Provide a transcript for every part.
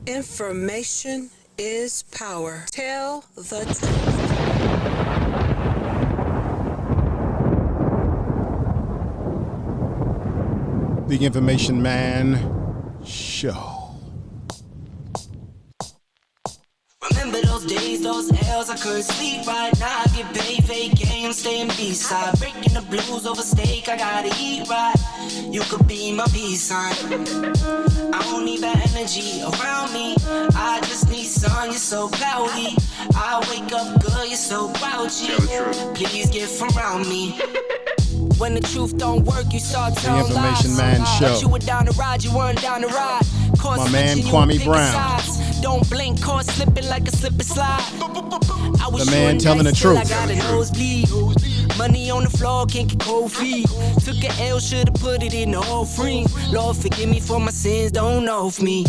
Information is power. Tell the truth. The Information Man Show. Remember those days, those L's, I couldn't sleep right now. I get paid, fake games, staying B-side. Breaking the blues over steak, I gotta eat right. You could be my peace sign. I don't need that energy around me. I just need sun, you're so cloudy. I wake up good, you're so grouchy. Please get from around me. When the truth don't work, you start telling lies. The Information Man Show. You were down to ride, you weren't down to ride. My man Kwame Brown. Don't blink, caught slipping like a slip and slide. The man telling the truth. I got a nosebleed. Money on the floor, can't get cold feet. Took an L, should've put it in the whole free. Lord, forgive me for my sins, don't know of me.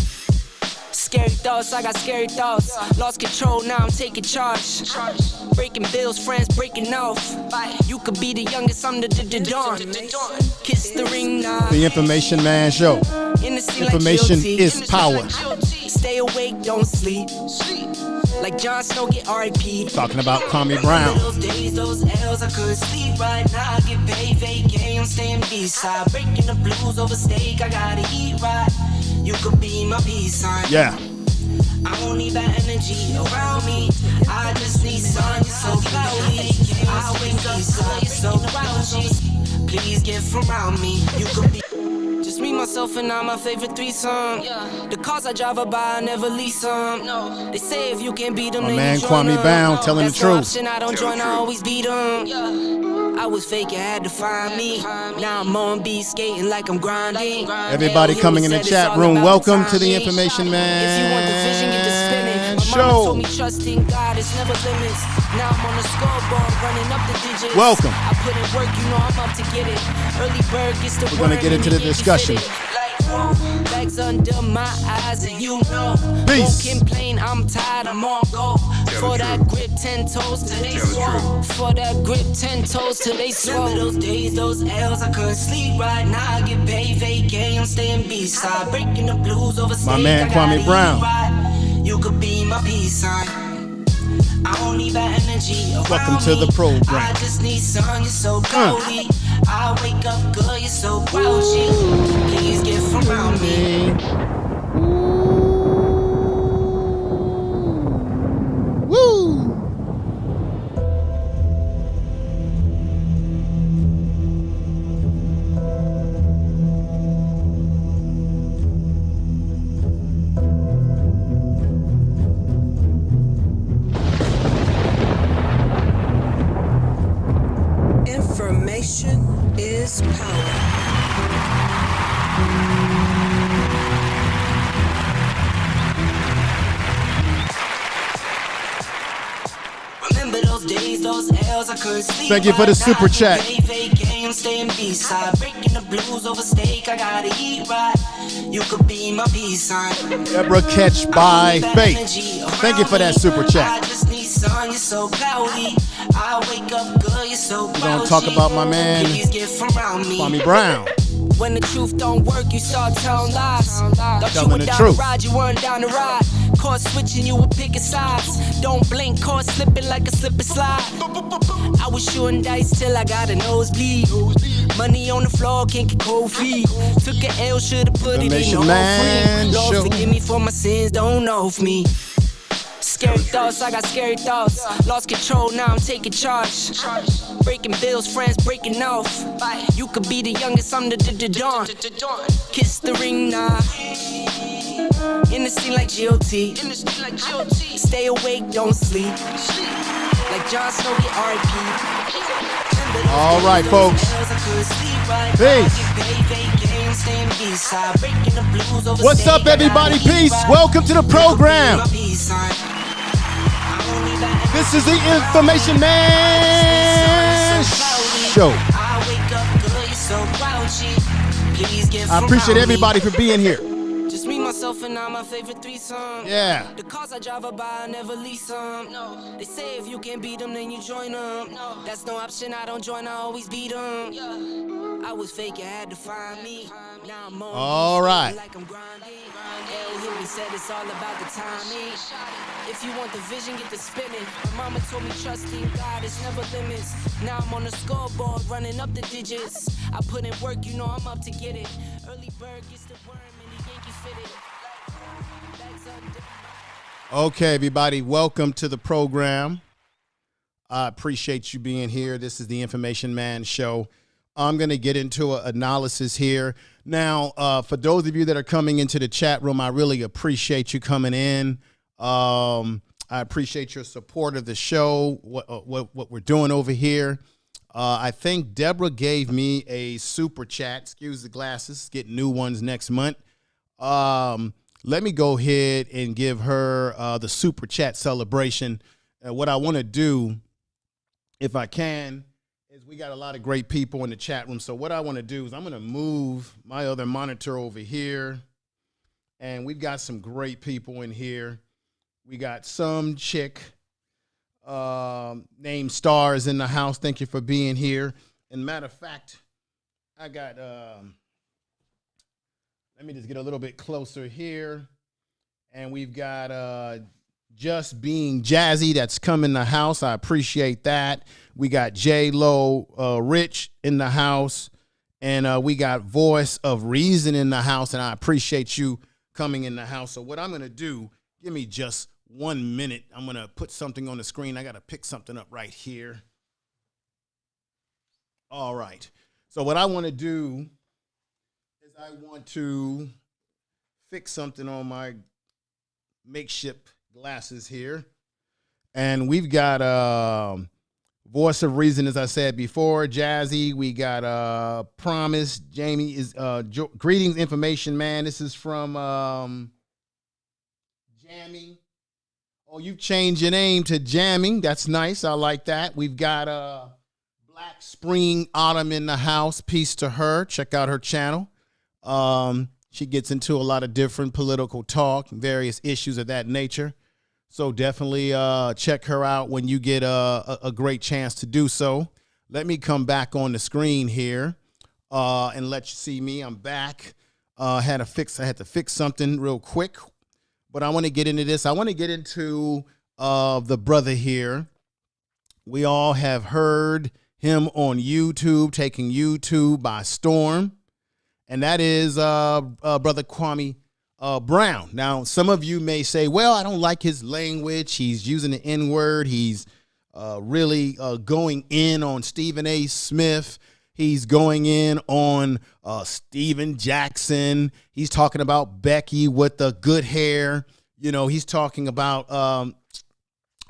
Scary thoughts, I got scary thoughts. Lost control, now I'm taking charge. Breaking bills, friends breaking off. You could be the youngest, I'm the dawn. Kiss the ring now. The Information Man Show. Information is power. Stay awake, don't sleep. Like Jon Snow, get R.I.P. Talking about Kwame Brown. Those days, those L's, I couldn't sleep right now. I get paid, fake games, staying B-side. Breaking the blues over steak, I gotta eat right. You could be my peace sign. Yeah. I don't need that energy around me. I just need sun, you're so cloudy. I wake up good, you're so grouchy. Please get from around me. You could be just me, myself, and I, my favorite threesome. The cars I drive by, I never lease them. They say if you can't beat them, my then man you join Kwame Brown telling That's the truth. Option, I don't join, I always beat them. I was fake, you had to find me. Now I'm on beat, skating like I'm grinding. Everybody coming in the chat room, welcome to the Information Man If you want the vision, get to spinning. My mama Show. told me trust in God, it's never limits. Now I'm on the scoreboard, running up the digits. Welcome. I put in work, you know I'm up to get it. Early bird gets the We're gonna get into the discussion. Bags under my eyes, and you know. Peace. Won't complain, I'm tired, I'm on go. For that grip, 10 toes till they swole. For that grip, 10 toes till they swole. Remember those days, those L's, I couldn't sleep right now. I get paid, fake games, staying B-side. Breaking the blues over stage. My man Kwame Brown. You could be my peace sign. I don't need that energy around Welcome to the me. program. I just need sun, you're so cloudy. I wake up good, you're so grouchy. Please get from around me. Woo! Information is power. Remember those days, those L's, I couldn't sleep. Thank you for the right super now. chat. Fake games, staying B-side. Breaking the blues over steak, I gotta eat right. You could be my peace sign. Deborah Catch by Faith. Thank you for that super I chat. just need sun, you're so cloudy. I wake up good, you're so We're gonna talk about my man Please get from around me. Kwame Brown. When the truth don't work, you start telling lies. Thought you Telling were the down truth. to ride, you weren't down to ride. Caught switching, you were picking sides. Don't blink, caught slipping like a slip and slide. I was shooting dice till I got a nosebleed. Money on the floor, can't get cold feet. Took an L, should've put it in the Information whole Man free. Lord, Show. forgive me for my sins, don't know of me. Scary thoughts, I got scary thoughts. Lost control, now I'm taking charge. Breaking bills, friends breaking off. You could be the youngest, I'm the dawn. Kiss the ring now. In the scene like GOT. Stay awake, don't sleep. Like Jon Snow, get R.I.P. All right, folks. Peace. What's up, everybody? Peace. Welcome to the program. This is the Information Man Show. I appreciate everybody for being here. Just me, myself, and I, my favorite threesome. Yeah. The cars I drive by, I never lease them. They say if you can't beat them, then you join them. That's no option, I don't join, I always beat them. I was fake, I had to find me. Now I'm on All right. like I'm grinding. L Hildy said it's all about the timing. If you want the vision, get the spinning. My mama told me trust in God, it's never limits. Now I'm on the scoreboard, running up the digits. I put in work, you know I'm up to get it. Early bird gets the worm and the Yankees fit it. Okay, everybody, welcome to the program. I appreciate you being here. This is the Information Man Show. I'm going to get into an analysis here. Now, for those of you that are coming into the chat room, I really appreciate you coming in. I appreciate your support of the show, what we're doing over here. I think Deborah gave me a super chat. Excuse the glasses. Get new ones next month. Let me go ahead and give her the super chat celebration. What I want to do, if I can, is we got a lot of great people in the chat room. So what I want to do is I'm going to move my other monitor over here. And we've got some great people in here. We got some chick named Stars in the house. Thank you for being here. And matter of fact, I got... let me just get a little bit closer here. And we've got Just Being Jazzy that's come in the house. I appreciate that. We got J-Lo Rich in the house. And we got Voice of Reason in the house. And I appreciate you coming in the house. So what I'm going to do, give me just 1 minute. I'm going to put something on the screen. I got to pick something up right here. All right. So what I want to do, I want to fix something on my makeshift glasses here. And we've got Voice of Reason, as I said before, Jazzy. We got Promise. Jamie is greetings, Information Man. This is from Jamming. Oh, you've changed your name to Jamming. That's nice. I like that. We've got Black Spring Autumn in the house. Peace to her. Check out her channel. She gets into a lot of different political talk, various issues of that nature. So definitely check her out when you get a great chance to do so. Let me come back on the screen here and let you see me. I'm back. I had to fix something real quick, but I want to get into this. I want to get into the brother here. We all have heard him on YouTube, taking YouTube by storm. And that is Brother Kwame Brown. Now, some of you may say, well, I don't like his language. He's using the N-word. He's really going in on Stephen A. Smith. He's going in on Steven Jackson. He's talking about Becky with the good hair. You know, he's talking about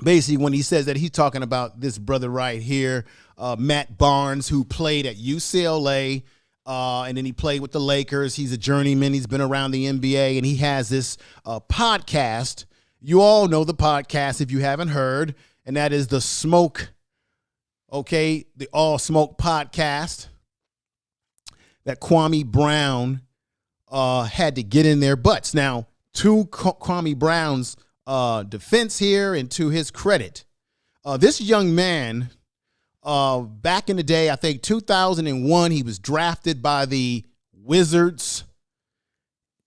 basically when he says that, he's talking about this brother right here, Matt Barnes, who played at UCLA. And then he played with the Lakers. He's a journeyman. He's been around the NBA, and he has this podcast. You all know the podcast if you haven't heard, and that is the Smoke, the All Smoke podcast that Kwame Brown had to get in their butts. Now, to Kwame Brown's defense here and to his credit, this young man, back in the day, I think 2001, he was drafted by the Wizards.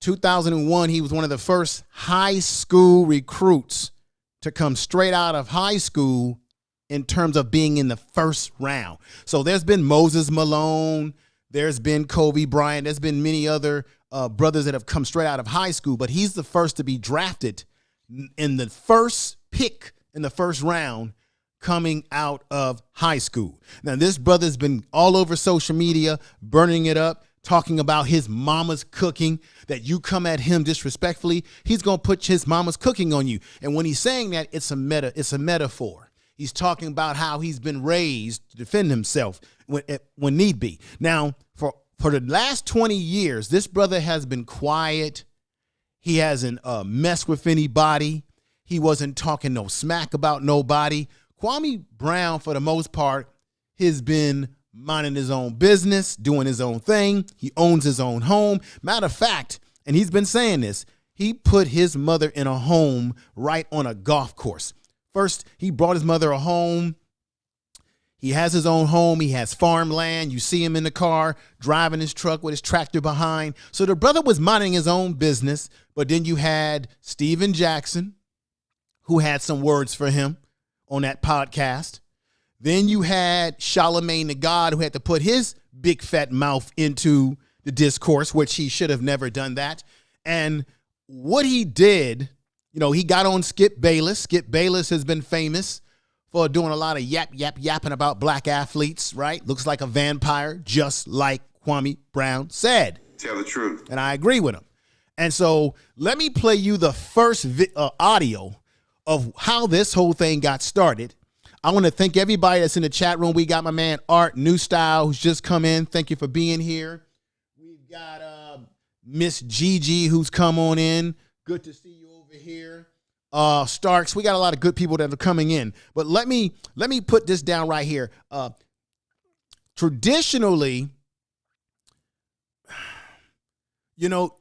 2001, he was one of the first high school recruits to come straight out of high school in terms of being in the first round. So there's been Moses Malone, there's been Kobe Bryant, there's been many other brothers that have come straight out of high school, but he's the first to be drafted in the first pick in the first round coming out of high school. Now, this brother's been all over social media, burning it up, talking about his mama's cooking, that you come at him disrespectfully, he's going to put his mama's cooking on you. And when he's saying that, it's a metaphor. He's talking about how he's been raised to defend himself when need be. Now, for the last 20 years, this brother has been quiet. He hasn't messed with anybody. He wasn't talking no smack about nobody. Kwame Brown, for the most part, has been minding his own business, doing his own thing. He owns his own home. Matter of fact, and he's been saying this, he put his mother in a home right on a golf course. First, he brought his mother a home. He has his own home. He has farmland. You see him in the car driving his truck with his tractor behind. So the brother was minding his own business. But then you had Steven Jackson, who had some words for him on that podcast. Then you had Charlamagne the God, who had to put his big fat mouth into the discourse, which he should have never done that. And what he did, you know, he got on Skip Bayless. Skip Bayless has been famous for doing a lot of yapping about black athletes, right? Looks like a vampire, just like Kwame Brown said. Tell the truth. And I agree with him. And so let me play you the first audio of how this whole thing got started. I want to thank everybody that's in the chat room. We got my man Art New Style, who's just come in. Thank you for being here. We've got Miss Gigi, who's come on in. Good to see you over here. Starks, we got a lot of good people that are coming in. But let me put this down right here. Traditionally, you know,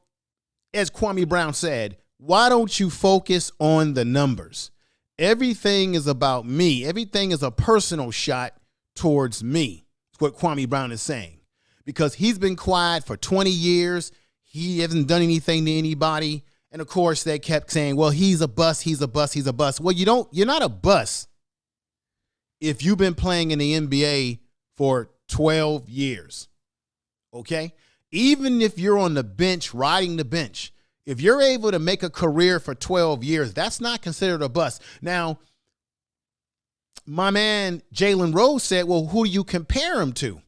as Kwame Brown said, why don't you focus on the numbers? Everything is about me. Everything is a personal shot towards me. That's what Kwame Brown is saying. Because he's been quiet for 20 years. He hasn't done anything to anybody. And of course, they kept saying, well, he's a bust, he's a bust, he's a bust. Well, you're not a bust if you've been playing in the NBA for 12 years. Okay? Even if you're on the bench, riding the bench, if you're able to make a career for 12 years, that's not considered a bust. Now, my man Jalen Rose said, well, who do you compare him to?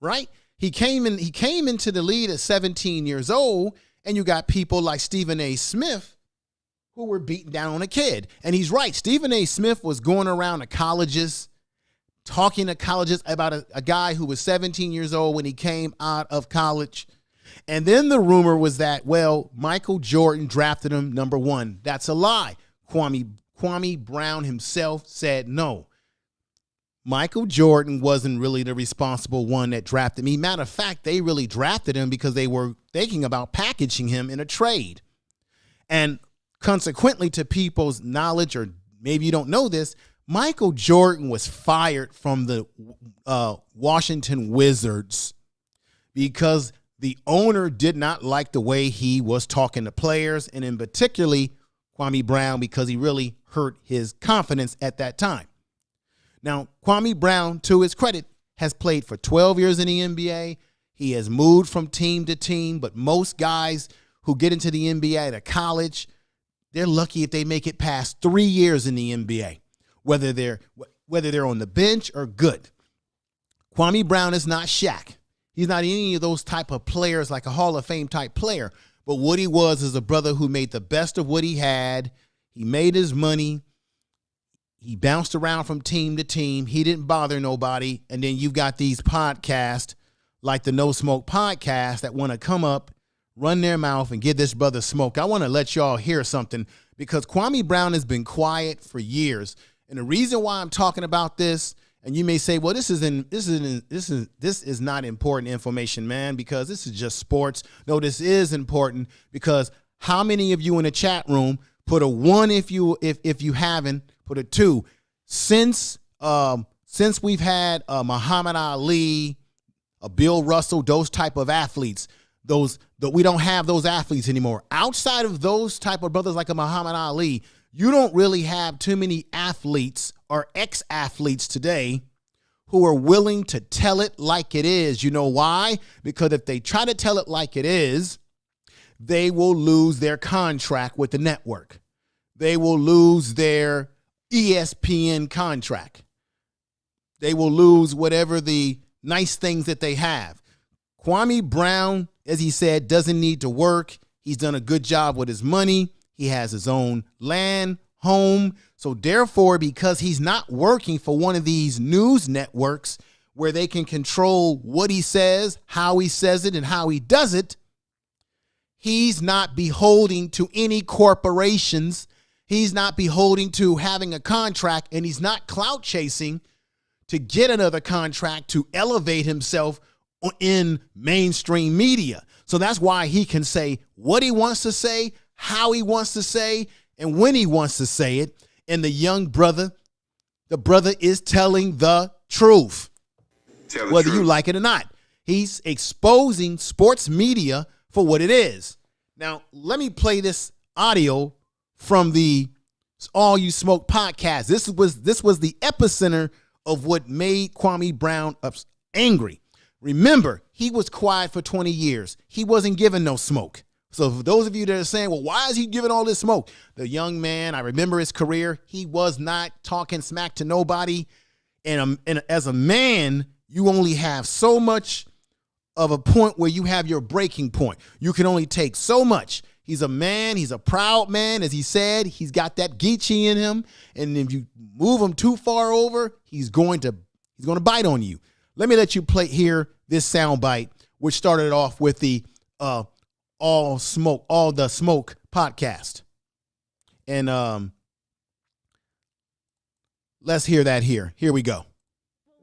Right? He came into the league at 17 years old. And you got people like Stephen A. Smith who were beating down on a kid. And he's right. Stephen A. Smith was going around to colleges, talking to colleges about a guy who was 17 years old when he came out of college. And then the rumor was that, well, Michael Jordan drafted him number 1. That's a lie. Kwame Brown himself said no. Michael Jordan wasn't really the responsible one that drafted me. Matter of fact, they really drafted him because they were thinking about packaging him in a trade. And consequently, to people's knowledge, or maybe you don't know this, Michael Jordan was fired from the Washington Wizards because the owner did not like the way he was talking to players, and in particularly Kwame Brown, because he really hurt his confidence at that time. Now, Kwame Brown, to his credit, has played for 12 years in the NBA. He has moved from team to team, but most guys who get into the NBA at a college, they're lucky if they make it past 3 years in the NBA, whether they're on the bench or good. Kwame Brown is not Shaq. He's not any of those type of players like a Hall of Fame type player, but what he was is a brother who made the best of what he had. He made his money. He bounced around from team to team. He didn't bother nobody. And then you've got these podcasts like the No Smoke podcast that want to come up, run their mouth, and give this brother smoke. I want to let y'all hear something because Kwame Brown has been quiet for years. And the reason why I'm talking about this, and you may say, well, this is not important information, man, because this is just sports. No, this is important because how many of you in the chat room put a 1 if you haven't? Put a 2. Since we've had Muhammad Ali, Bill Russell, those type of athletes, we don't have those athletes anymore. Outside of those type of brothers like a Muhammad Ali, you don't really have too many athletes or ex-athletes today who are willing to tell it like it is. You know why? Because if they try to tell it like it is, they will lose their contract with the network. They will lose their ESPN contract. They will lose whatever the nice things that they have. Kwame Brown, as he said, doesn't need to work. He's done a good job with his money. He has his own land, home. So therefore, because he's not working for one of these news networks where they can control what he says, how he says it, and how he does it, he's not beholden to any corporations. He's not beholden to having a contract, and he's not clout chasing to get another contract to elevate himself in mainstream media. So that's why he can say what he wants to say, how he wants to say, and when he wants to say it. And the brother is telling the truth, whether you truth. like it or not. He's exposing sports media for what it is. Now, let me play this audio from the All You Smoke podcast. This was the epicenter of what made Kwame Brown angry. Remember, he was quiet for 20 years. He wasn't giving no smoke. So for those of you that are saying, well, why is he giving all this smoke? The young man, I remember his career. He was not talking smack to nobody. And as a man, you only have so much of a point where you have your breaking point. You can only take so much. He's a man. He's a proud man. As he said, he's got that Geechee in him. And if you move him too far over, he's going to bite on you. Let me let you hear this sound bite, which started off with the All the Smoke podcast. And let's hear that here. Here we go.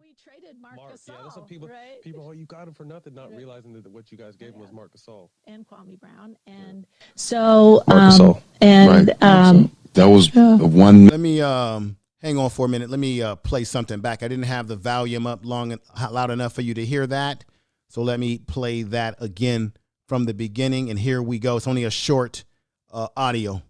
We traded Marc Gasol, yeah, that's what people, right? people, you got him for nothing, not realizing that what you guys gave him was Marc Gasol. And Kwame Brown. And so, Marc Gasol. and, Right. That was one. Let me hang on for a minute. Let me play something back. I didn't have the volume up loud enough for you to hear that. So let me play that again from the beginning. And here we go. It's only a short audio.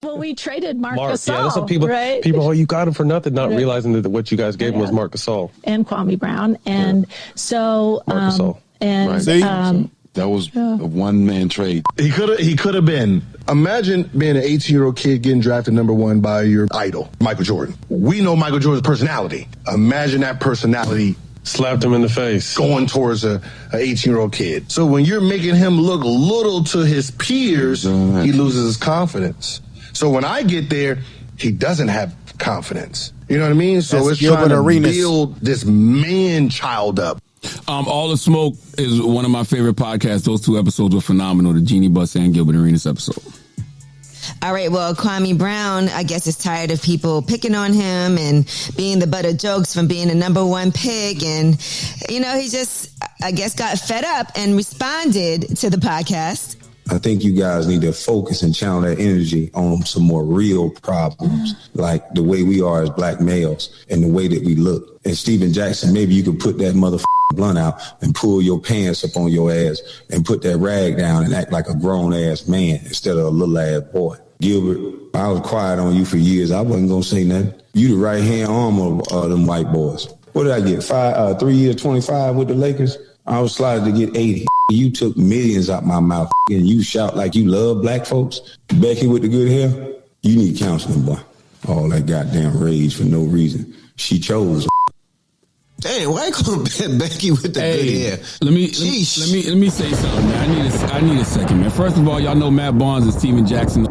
well, we traded Marc Marc, Gasol, yeah, that's what people, right? people, you got him for nothing, not Right. realizing that what you guys gave him was Yeah. Marc Gasol. And Kwame Brown. And so, Marc Gasol. and, Right. See? That was a one-man trade. He could have been. Imagine being an 18-year-old kid getting drafted #1 by your idol, Michael Jordan. We know Michael Jordan's personality. Imagine that personality Slapped him in the face. going towards a 18-year-old kid. So when you're making him look little to his peers, he loses his confidence. So when I get there, he doesn't have confidence. You know what I mean? So That's it's Gilbert trying to Arenas. build this man child up. All the Smoke is one of my favorite podcasts. Those two episodes were phenomenal. The Jeannie Buss and Gilbert Arenas episode. All right, well, Kwame Brown, I guess, is tired of people picking on him and being the butt of jokes from being a #1 pick. And, you know, he just, I guess, got fed up and responded to the podcast. I think you guys need to focus and channel that energy on some more real problems, like the way we are as black males and the way that we look. And Steven Jackson, maybe you could put that motherfucking blunt out and pull your pants up on your ass and put that rag down and act like a grown-ass man instead of a little-ass boy. Gilbert, I was quiet on you for years. I wasn't going to say nothing. You the right-hand arm of them white boys. What did I get, 3 years, 25 with the Lakers? I was slotted to get 80. You took millions out my mouth and you shout like you love black folks. Becky with the good hair, you need counseling, boy. All that goddamn rage for no reason. She chose. Dang, why you calling Becky with the good hair? Let me say something, man. I need a second, man. First of all, y'all know Matt Barnes and Steven Jackson.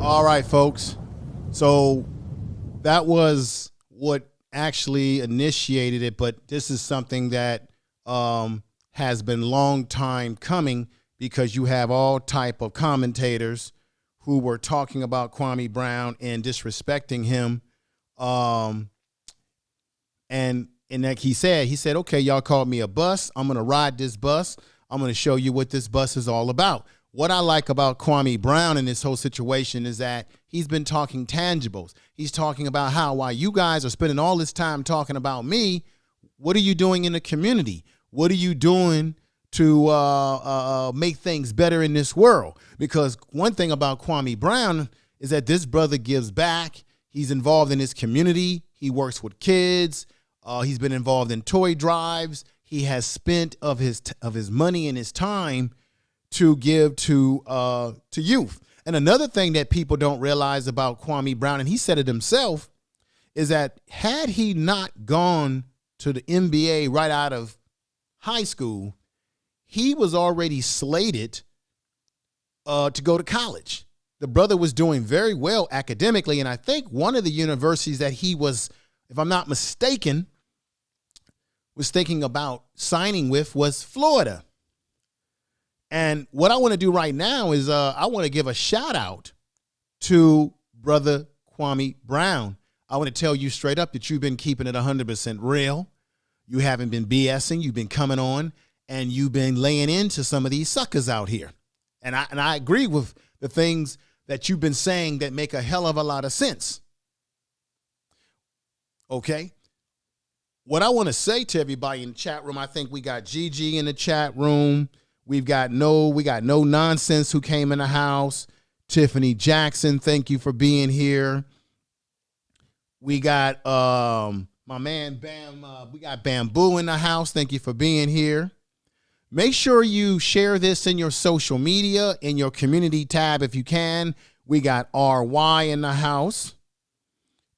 All right, folks. So that was what actually initiated it, but this is something that has been long time coming, because you have all type of commentators who were talking about Kwame Brown and disrespecting him. And like he said, okay, y'all called me a bus. I'm going to ride this bus. I'm going to show you what this bus is all about. What I like about Kwame Brown in this whole situation is that he's been talking tangibles. He's talking about how, while you guys are spending all this time talking about me, what are you doing in the community? What are you doing to make things better in this world? Because one thing about Kwame Brown is that this brother gives back. He's involved in his community. He works with kids. He's been involved in toy drives. He has spent of his money and his time to give to youth. And another thing that people don't realize about Kwame Brown, and he said it himself, is that had he not gone to the NBA right out of high school, he was already slated to go to college. The brother was doing very well academically, and I think one of the universities that he was, if I'm not mistaken, was thinking about signing with was Florida. And what I want to do right now is I want to give a shout out to brother Kwame Brown. I want to tell you straight up that you've been keeping it 100% real. You haven't been BSing. You've been coming on and you've been laying into some of these suckers out here. And I agree with the things that you've been saying that make a hell of a lot of sense. Okay? What I want to say to everybody in the chat room, I think we got Gigi in the chat room. We got no nonsense who came in the house. Tiffany Jackson, thank you for being here. We got my man Bam. We got Bamboo in the house. Thank you for being here. Make sure you share this in your social media, in your community tab if you can. We got RY in the house,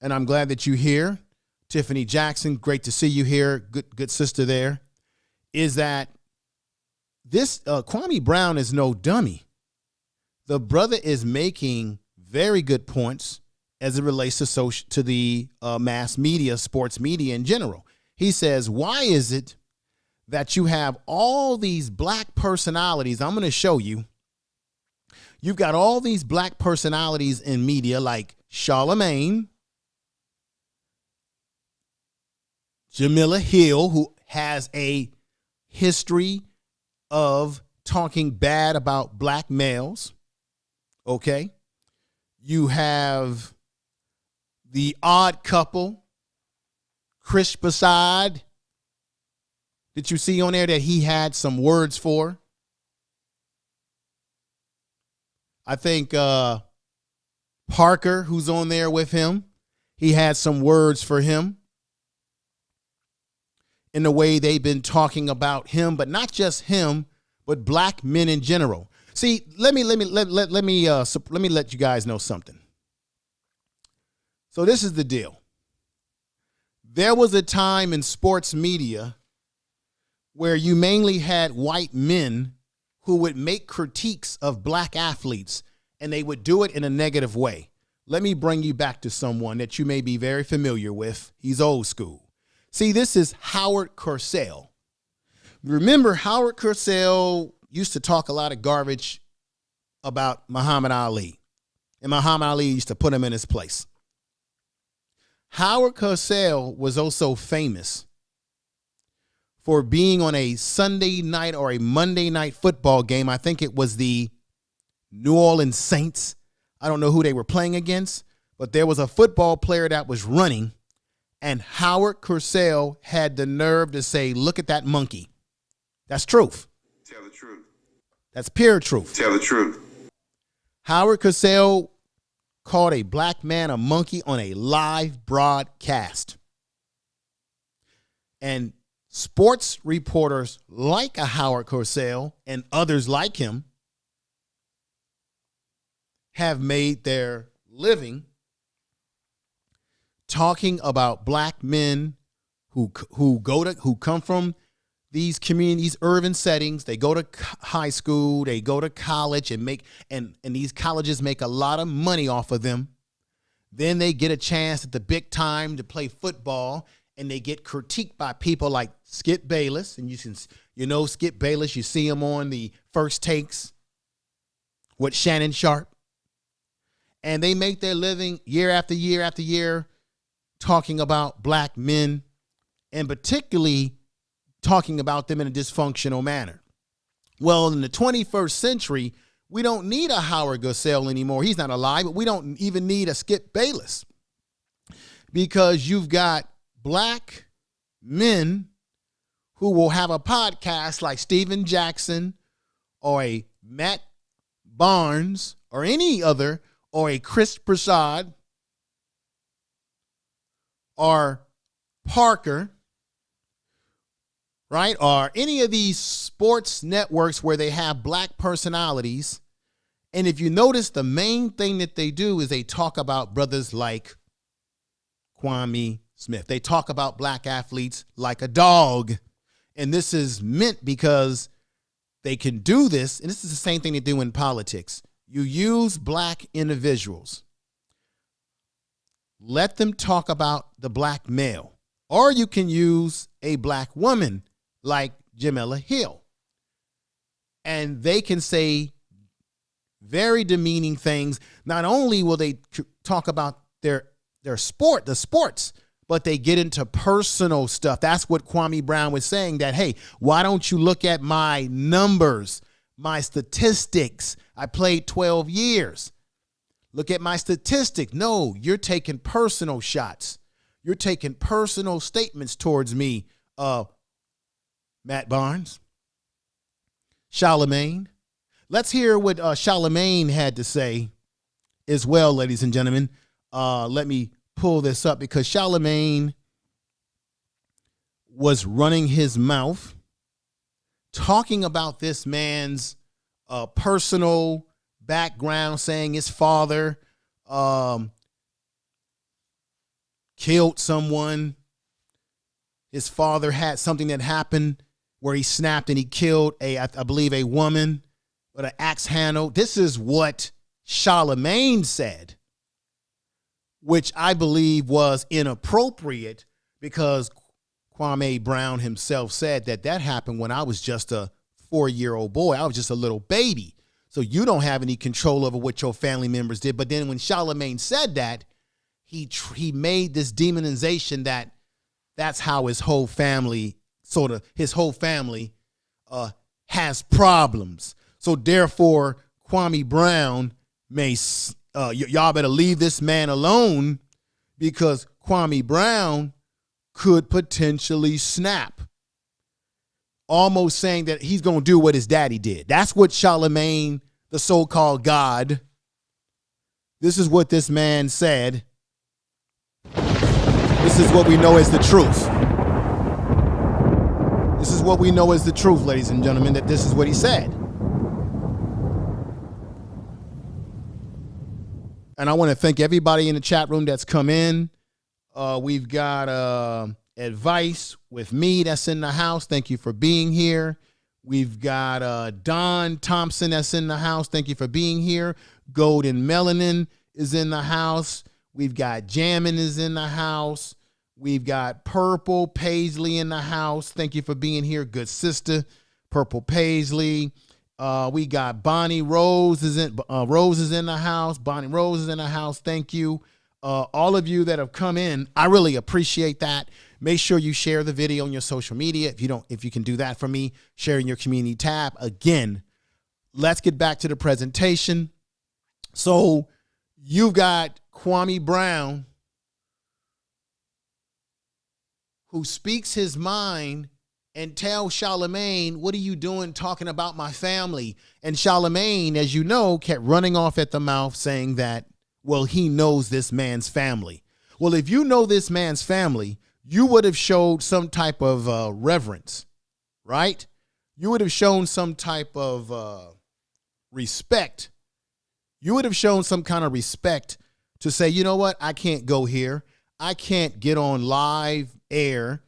and I'm glad that you're here. Tiffany Jackson, great to see you here. Good sister there. Is that this Kwame Brown is no dummy. The brother is making very good points as it relates to the mass media, sports media in general. He says, why is it that you have all these black personalities? I'm going to show you. You've got all these black personalities in media like Charlamagne, Jamila Hill, who has a history of talking bad about black males. Okay. You have the odd couple, Chris Prasad. Did you see on there that he had some words for? I think Parker, who's on there with him, he had some words for him in the way they've been talking about him, but not just him, but black men in general. See, let me let you guys know something. So this is the deal. There was a time in sports media where you mainly had white men who would make critiques of black athletes, and they would do it in a negative way. Let me bring you back to someone that you may be very familiar with. He's old school. See, this is Howard Cosell. Remember, Howard Cosell used to talk a lot of garbage about Muhammad Ali, and Muhammad Ali used to put him in his place. Howard Cosell was also famous for being on a Sunday night or a Monday night football game. I think it was the New Orleans Saints. I don't know who they were playing against, but there was a football player that was running, and Howard Cosell had the nerve to say, look at that monkey. That's truth. Tell the truth. That's pure truth. Tell the truth. Howard Cosell called a black man a monkey on a live broadcast. And sports reporters like a Howard Cosell and others like him have made their living talking about black men who come from these communities, urban settings. They go to high school, they go to college and these colleges make a lot of money off of them. Then they get a chance at the big time to play football, and they get critiqued by people like Skip Bayless. And you know Skip Bayless, you see him on the First Takes with Shannon Sharp. And they make their living year after year after year talking about black men, and particularly talking about them in a dysfunctional manner. Well, in the 21st century, we don't need a Howard Cosell anymore. He's not alive, but we don't even need a Skip Bayless, because you've got black men who will have a podcast like Steven Jackson or a Matt Barnes or any other, or a Chris Prasad or Parker, right? Or any of these sports networks where they have black personalities. And if you notice, the main thing that they do is they talk about brothers like Kwame Smith. They talk about black athletes like a dog. And this is meant because they can do this. And this is the same thing they do in politics. You use black individuals. Let them talk about the black male. Or you can use a black woman like Jamila Hill. And they can say very demeaning things. Not only will they talk about their sport, the sports, but they get into personal stuff. That's what Kwame Brown was saying, that, hey, why don't you look at my numbers, my statistics? I played 12 years. Look at my statistic. No, you're taking personal shots. You're taking personal statements towards me, Matt Barnes. Charlamagne. Let's hear what Charlamagne had to say as well, ladies and gentlemen. Let me pull this up because Charlamagne was running his mouth talking about this man's personal background, saying his father killed someone. His father had something that happened where he snapped and he killed I believe a woman with an axe handle. This is what Charlamagne said, which I believe was inappropriate because Kwame Brown himself said that happened when I was just a 4-year-old boy. I was just a little baby. So you don't have any control over what your family members did. But then when Charlamagne said that, he made this demonization that's how his whole family has problems. So therefore, Kwame Brown y'all better leave this man alone because Kwame Brown could potentially snap. Almost saying that he's going to do what his daddy did. That's what Charlamagne, the so-called God, this is what this man said. This is what we know as the truth. This is what we know as the truth, ladies and gentlemen, that this is what he said. And I want to thank everybody in the chat room that's come in. We've got Advice with me that's in the house. Thank you for being here. We've got Don Thompson that's in the house. Thank you for being here. Golden Melanin is in the house. We've got Jammin is in the house. We've got Purple Paisley in the house. Thank you for being here, good sister. Purple Paisley. We got Bonnie Rose is in the house. Bonnie Rose is in the house. Thank you. All of you that have come in, I really appreciate that. Make sure you share the video on your social media. If you can do that for me, share in your community tab. Again, let's get back to the presentation. So you've got Kwame Brown, who speaks his mind and tells Charlamagne, what are you doing talking about my family? And Charlamagne, as you know, kept running off at the mouth saying that, well, he knows this man's family. Well, if you know this man's family, you would have showed some type of reverence, right? You would have shown some type of respect. You would have shown some kind of respect to say, you know what? I can't go here. I can't get on live air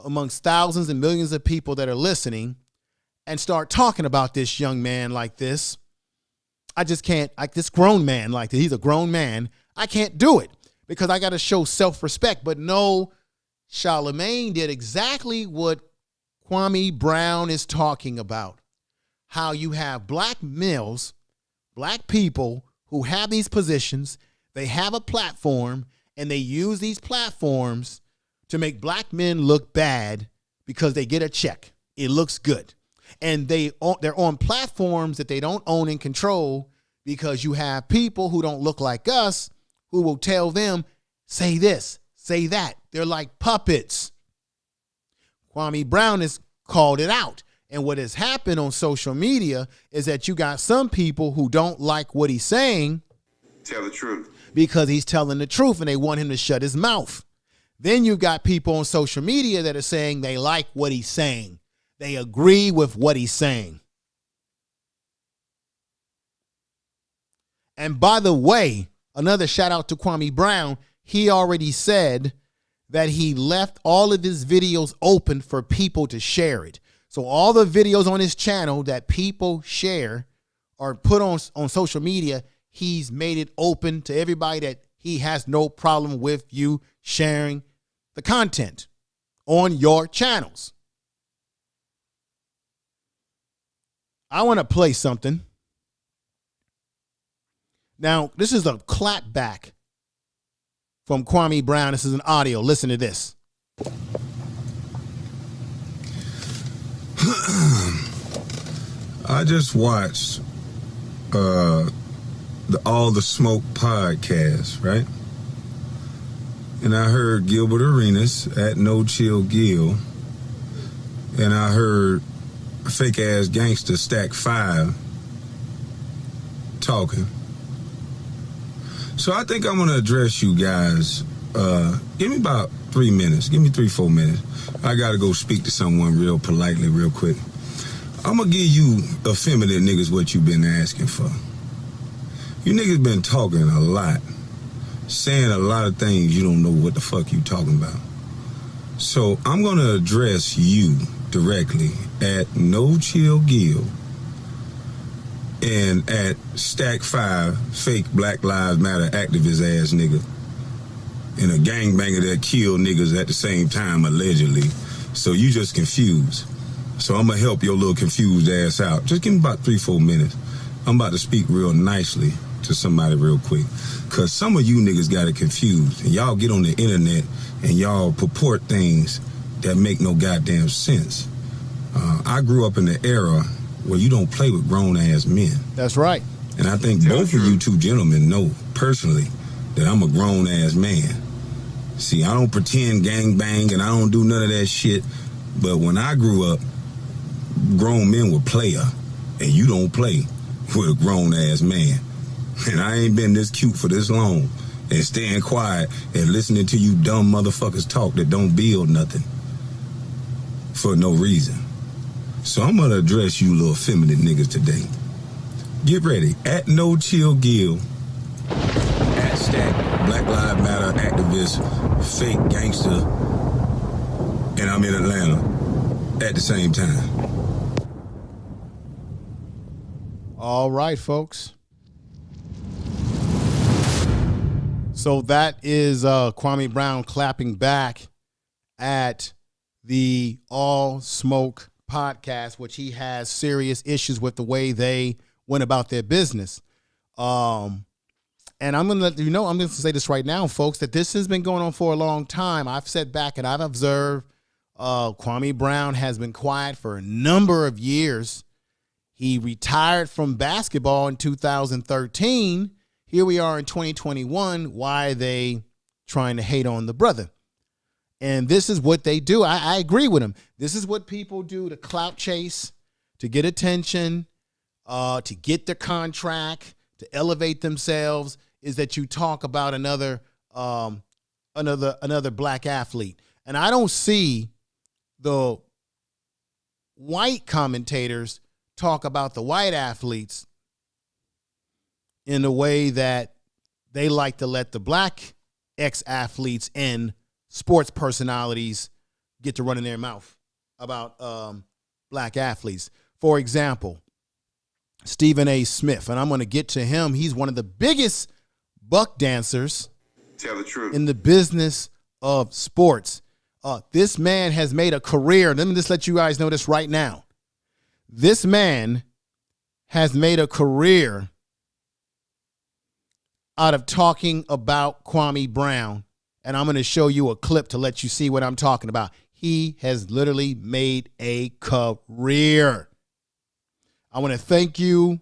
amongst thousands and millions of people that are listening and start talking about this young man like this. I just can't, this grown man like this. He's a grown man. I can't do it because I got to show self-respect. But no, Charlamagne did exactly what Kwame Brown is talking about. How you have black males, black people who have these positions, they have a platform, and they use these platforms to make black men look bad because they get a check. It looks good. And they're on platforms that they don't own and control because you have people who don't look like us who will tell them, say this, say that. They're like puppets. Kwame Brown has called it out. And what has happened on social media is that you got some people who don't like what he's saying. Tell the truth. Because he's telling the truth and they want him to shut his mouth. Then you got people on social media that are saying they like what he's saying. They agree with what he's saying. And by the way, another shout out to Kwame Brown. He already said that he left all of his videos open for people to share it. So all the videos on his channel that people share or put on social media, he's made it open to everybody that he has no problem with you sharing the content on your channels. I want to play something. Now, this is a clap back from Kwame Brown. This is an audio. Listen to this. I just watched the All the Smoke podcast, right? And I heard Gilbert Arenas at No Chill Gil. And I heard fake ass gangster Stack 5 talking. So I think I'm gonna address you guys. Give me about 3 minutes. Give me 3-4 minutes. I gotta go speak to someone real politely, real quick. I'm gonna give you effeminate niggas what you've been asking for. You niggas been talking a lot, saying a lot of things you don't know what the fuck you talking about. So I'm gonna address you directly at No Chill Gil and at Stack 5, fake Black Lives Matter activist ass nigga, and a gangbanger that killed niggas at the same time, allegedly. So you just confused. So I'm gonna help your little confused ass out. Just give me about 3-4 minutes. I'm about to speak real nicely to somebody real quick. Cause some of you niggas got it confused. And y'all get on the internet and y'all purport things that make no goddamn sense. I grew up in the era where you don't play with grown ass men. That's right. And I think both of you two gentlemen know personally that I'm a grown ass man. See, I don't pretend gangbang and I don't do none of that shit. But when I grew up, grown men were player, and you don't play with a grown ass man. And I ain't been this cute for this long and staying quiet and listening to you dumb motherfuckers talk that don't build nothing for no reason. So I'm gonna address you little feminine niggas today. Get ready. At No Chill Gil, at Stack Black Lives Matter activist, fake gangster, and I'm in Atlanta at the same time. All right, folks. So that is Kwame Brown clapping back at the All Smoke podcast, which he has serious issues with the way they went about their business. And I'm going to let you know, I'm going to say this right now, folks, that this has been going on for a long time. I've sat back and I've observed Kwame Brown has been quiet for a number of years. He retired from basketball in 2013. Here we are in 2021. Why are they trying to hate on the brother? And this is what they do. I agree with him. This is what people do to clout chase, to get attention, to get the contract, to elevate themselves, is that you talk about another black athlete. And I don't see the white commentators talk about the white athletes in the way that they like to let the black ex-athletes and sports personalities get to run in their mouth about black athletes. For example, Stephen A. Smith, and I'm going to get to him. He's one of the biggest buck dancers in the business of sports. This man has made a career. Let me just let you guys know this right now. This man has made a career out of talking about Kwame Brown. And I'm going to show you a clip to let you see what I'm talking about. He has literally made a career. I want to thank you,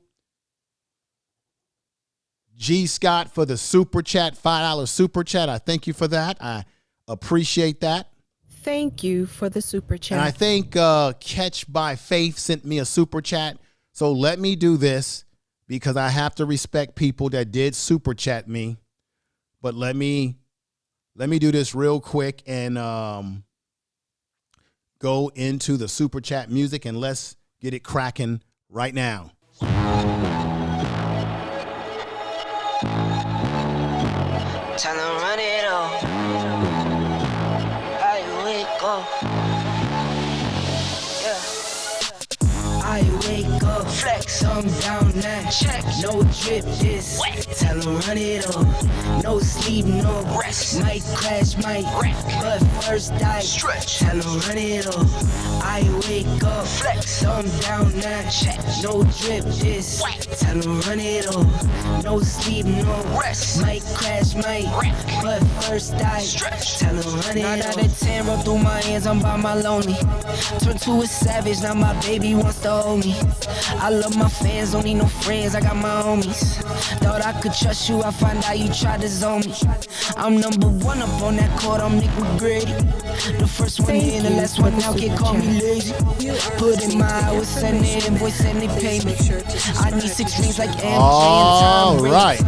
G. Scott, for the super chat, $5 super chat. I thank you for that. I appreciate that. Thank you for the super chat. And I think Catch by Faith sent me a super chat. So let me do this because I have to respect people that did super chat me. But let me do this real quick and go into the super chat music, and let's get it cracking right now. Tell them run it on. How you wake up? Yeah. I wake up, flex, I'm down now. Check, no drip, this wet. Tell them run it on. No sleep, no rest. Might crash, might wreck, but first I stretch. Tell them run it on. I wake up, flex, I'm down now. Check, no drip, this wet. Tell them run it on. No sleep, no rest. Might crash, might wreck, but first I stretch. Tell them run it on. 9 out of 10, roll through my hands, I'm by my lonely. Turn to a savage, now my baby wants to hold me. I love of my fans don't need no friends, I got my homies. Thought I could trust you, I find out you tried to zone me. I'm number one up on that court, I'm Nick McGrady. The first one in, the last one out, can't call me lazy. Put in my hours, send the invoice, and they pay me. I need 6 rings like MJ and Tom Brady. All right.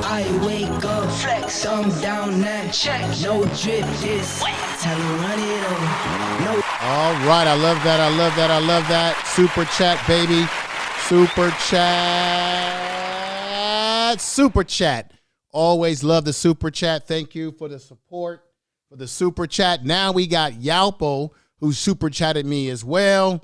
I wake up, flex, thumb down, that check, no drip, this, tell her run it over, no. All right, I love that, I love that, I love that. Super chat, baby. Super chat. Super chat. Always love the super chat. Thank you for the support, for the super chat. Now we got Yalpo, who super chatted me as well.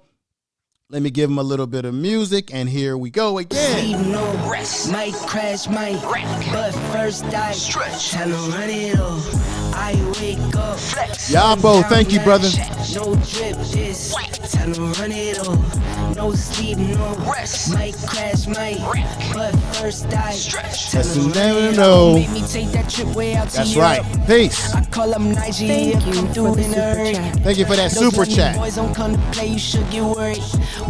Let me give him a little bit of music, and here we go again. Sleep, no rest, might crash, might wreck, but first I stretch, tell her run it off. I wake up, flex. Yalpo, thank you, brother. No drip, this, tell her run it off. No sleep, no rest, might crash, might wreck, but first I stretch, tell her run it off. Make me take that trip way out to That's Europe. right. Peace. I call up Nigeria, come through in a hurry. Thank you for that super chat. Boys don't come to play, you should get worried.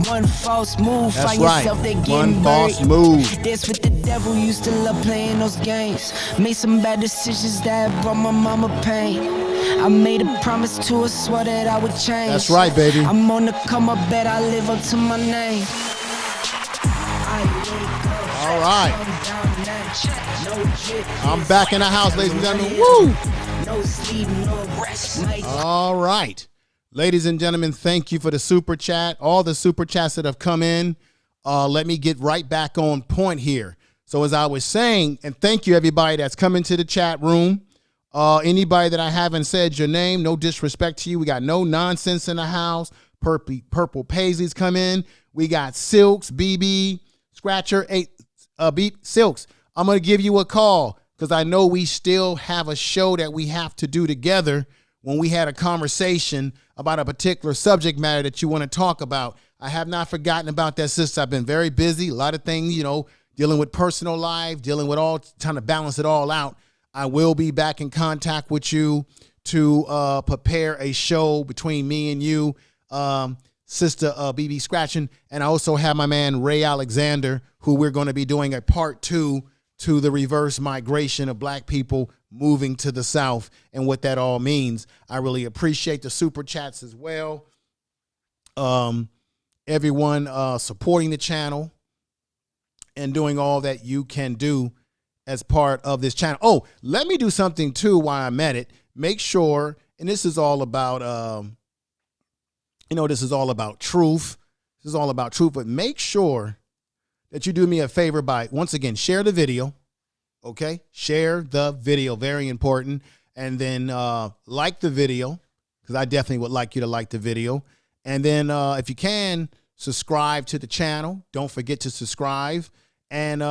One false move, That's find right. yourself, they getting One false buried. move. Dance with the devil, used to love playing those games. Made some bad decisions that brought my mama pain. I made a promise to her, swore that I would change. That's right, baby. I'm on the come up, bet I live up to my name. All right. I'm back in the house, ladies and gentlemen. Woo! No sleep, no rest. All right. Ladies and gentlemen, thank you for the super chat. All the super chats that have come in. Let me get right back on point here. So as I was saying, and thank you everybody that's come into the chat room. Anybody that I haven't said your name, no disrespect to you. We got no nonsense in the house. Purple Paisleys come in. We got Silks, BB, Scratcher, Silks. I'm going to give you a call because I know we still have a show that we have to do together when we had a conversation about a particular subject matter that you want to talk about. I have not forgotten about that, sister. I've been very busy. A lot of things, dealing with personal life, dealing with all, trying to balance it all out. I will be back in contact with you to prepare a show between me and you, Sister BB Scratching. And I also have my man Ray Alexander, who we're going to be doing a part 2 to the reverse migration of black people moving to the South and what that all means. I really appreciate the super chats as well. Everyone supporting the channel and doing all that you can do as part of this channel. Oh, let me do something too while I'm at it. Make sure, and this is all about, this is all about truth. This is all about truth, but make sure that you do me a favor by, once again, share the video. Okay, share the video, very important. And then like the video, because I definitely would like you to like the video. And then if you can, subscribe to the channel. Don't forget to subscribe. And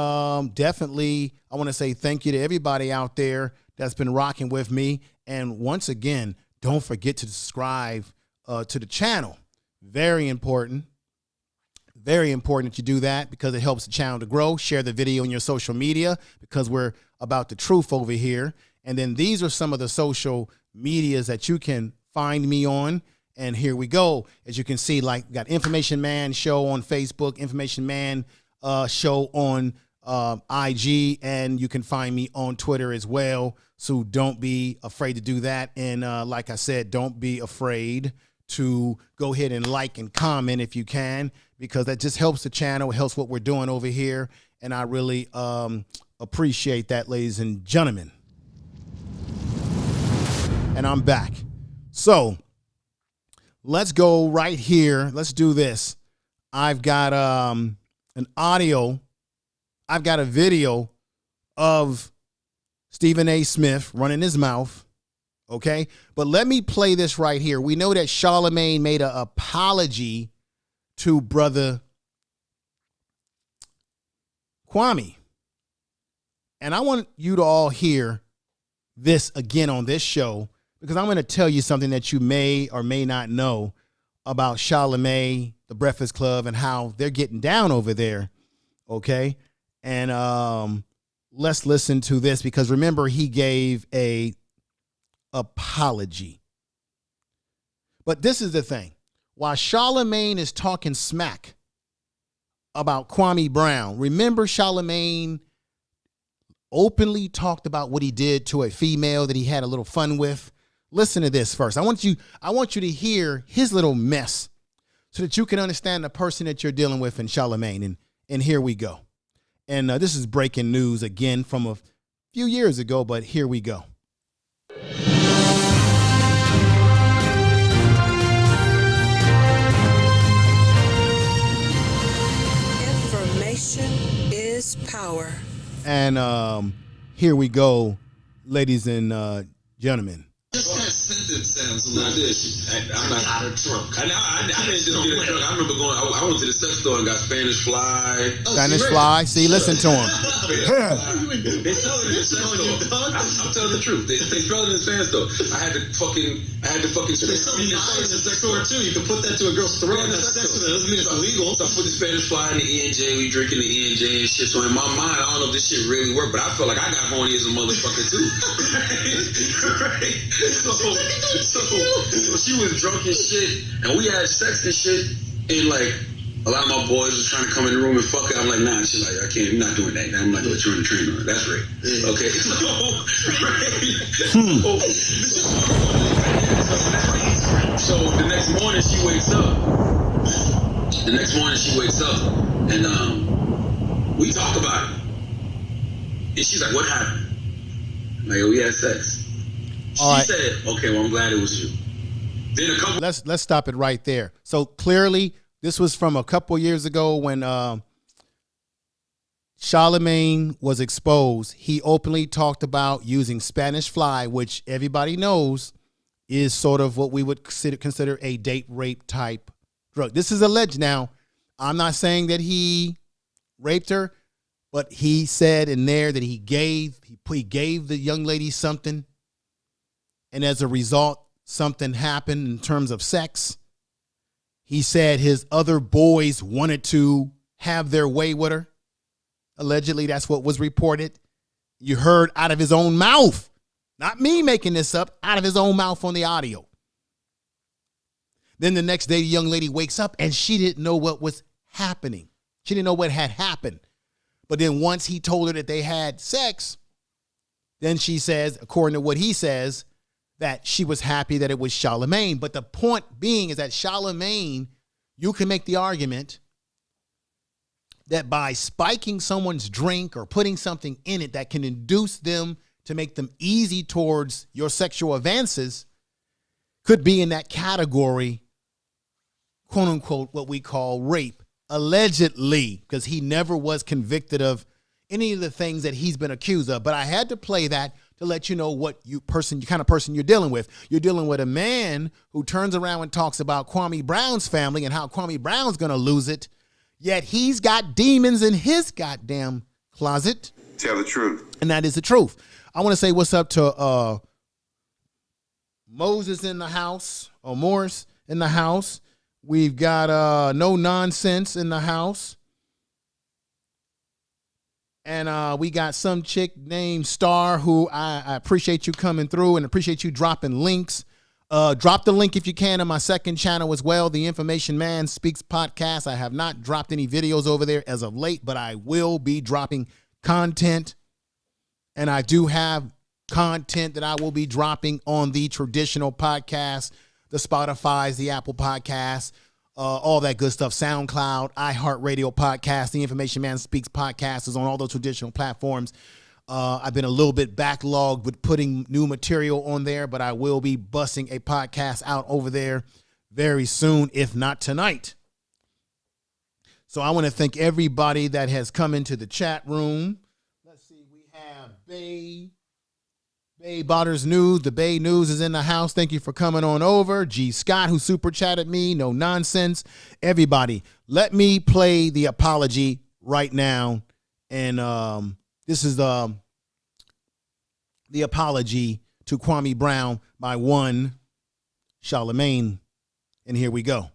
definitely, I want to say thank you to everybody out there that's been rocking with me. And once again, don't forget to subscribe to the channel. Very important. Very important that you do that because it helps the channel to grow. Share the video on your social media because we're about the truth over here. And then these are some of the social medias that you can find me on. And here we go. As you can see, like we got Information Man Show on Facebook, Information Man Show on IG, and you can find me on Twitter as well. So don't be afraid to do that. And like I said, don't be afraid to go ahead and like and comment if you can, because that just helps the channel. It helps what we're doing over here. And I really appreciate that, ladies and gentlemen. And I'm back. So let's go right here. Let's do this. I've got an audio. I've got a video of Stephen A. Smith running his mouth. Okay. But let me play this right here. We know that Charlamagne made an apology to brother Kwame. And I want you to all hear this again on this show, because I'm going to tell you something that you may or may not know about Charlamagne, the Breakfast Club, and how they're getting down over there. Okay. And let's listen to this, because remember, he gave a apology. But this is the thing. While Charlamagne is talking smack about Kwame Brown. Remember Charlamagne openly talked about what he did to a female that he had a little fun with? Listen to this first. I want you to hear his little mess so that you can understand the person that you're dealing with in Charlamagne. And here we go. And this is breaking news again from a few years ago, but here we go. Information is power. And here we go, ladies and gentlemen. Just that sentence sounds a little fishy. I'm not out of drunk. I didn't just get a drunk. I remember going. I went to the sex store and got Spanish Fly. Spanish Fly. See, listen to him. They sell it in the sex store. I'm telling the truth. They sell it in the sex store. I had to fucking. They sell it in the sex store too. You can put that to a girl's throat in the sex store. That doesn't mean it's illegal. So I put the Spanish Fly in the E&J. We drinking the E&J and shit. So in my mind, I don't know if this shit really worked, but I felt like I got horny as a motherfucker too. Right? So she was drunk and shit, and we had sex and shit, and like a lot of my boys was trying to come in the room and fuck her. I'm like, nah, she's like, I can't, I'm not doing that. I'm like, what you're on the train on? That's rape. Okay, so the next morning she wakes up. And we talk about it, and she's like, what happened? I'm like, we had sex. She said, okay, well, I'm glad it was you. Then a couple. Let's stop it right there. So clearly, this was from a couple years ago when Charlamagne was exposed. He openly talked about using Spanish Fly, which everybody knows is sort of what we would consider a date rape type drug. This is alleged. Now, I'm not saying that he raped her, but he said in there that he gave the young lady something. And as a result, something happened in terms of sex. He said his other boys wanted to have their way with her. Allegedly, that's what was reported. You heard out of his own mouth, not me making this up, out of his own mouth on the audio. Then the next day, the young lady wakes up and she didn't know what was happening. She didn't know what had happened. But then once he told her that they had sex, then she says, according to what he says, that she was happy that it was Charlamagne. But the point being is that Charlamagne, you can make the argument that by spiking someone's drink or putting something in it that can induce them to make them easy towards your sexual advances could be in that category, quote unquote, what we call rape, allegedly, because he never was convicted of any of the things that he's been accused of. But I had to play that to let you know what kind of person you're dealing with. You're dealing with a man who turns around and talks about Kwame Brown's family and how Kwame Brown's going to lose it, yet he's got demons in his goddamn closet. Tell the truth. And that is the truth. I want to say what's up to Moses in the house, or Morris in the house. We've got No Nonsense in the house. And we got some chick named Star who I appreciate you coming through and appreciate you dropping links. Drop the link if you can on my second channel as well, the Information Man Speaks podcast. I have not dropped any videos over there as of late, but I will be dropping content. And I do have content that I will be dropping on the traditional podcast, the Spotify's, the Apple Podcasts, all that good stuff, SoundCloud, iHeartRadio podcast, the Information Man Speaks podcast is on all those traditional platforms. I've been a little bit backlogged with putting new material on there, but I will be busting a podcast out over there very soon, if not tonight. So I want to thank everybody that has come into the chat room. Let's see, we have Bay Botters News. The Bay News is in the house. Thank you for coming on over. G. Scott, who super chatted me. No Nonsense. Everybody, let me play the apology right now. And this is the apology to Kwame Brown by one Charlamagne. And here we go.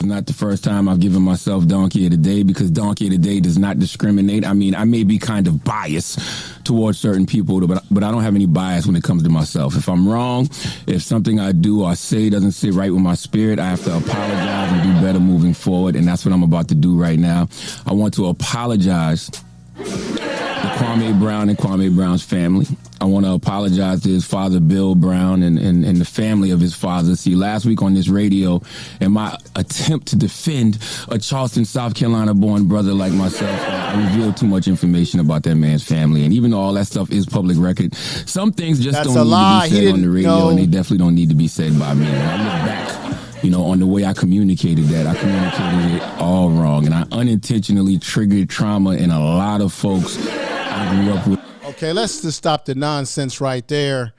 It's not the first time I've given myself Donkey of the Day, because Donkey of the Day does not discriminate. I mean, I may be kind of biased towards certain people, but I don't have any bias when it comes to myself. If I'm wrong, if something I do or say doesn't sit right with my spirit, I have to apologize and do better moving forward, and that's what I'm about to do right now. I want to apologize to Kwame Brown and Kwame Brown's family. I want to apologize to his father, Bill Brown, and the family of his father. See, last week on this radio, in my attempt to defend a Charleston, South Carolina-born brother like myself, I revealed too much information about that man's family. And even though all that stuff is public record, some things just don't need to be said on the radio, and they definitely don't need to be said by me. When I look back, on the way I communicated that, I communicated it all wrong. And I unintentionally triggered trauma in a lot of folks I grew up with. Okay, let's just stop the nonsense right there.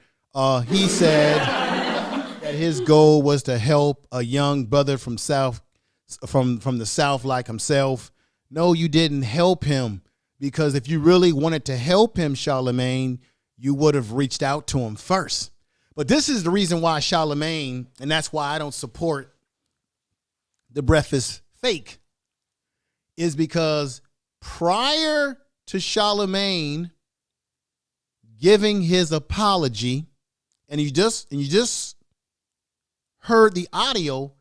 He said that his goal was to help a young brother from the South like himself. No, you didn't help him, because if you really wanted to help him, Charlamagne, you would have reached out to him first. But this is the reason why Charlamagne, and that's why I don't support the breakfast fake, is because prior to Charlamagne giving his apology, and you just heard the audio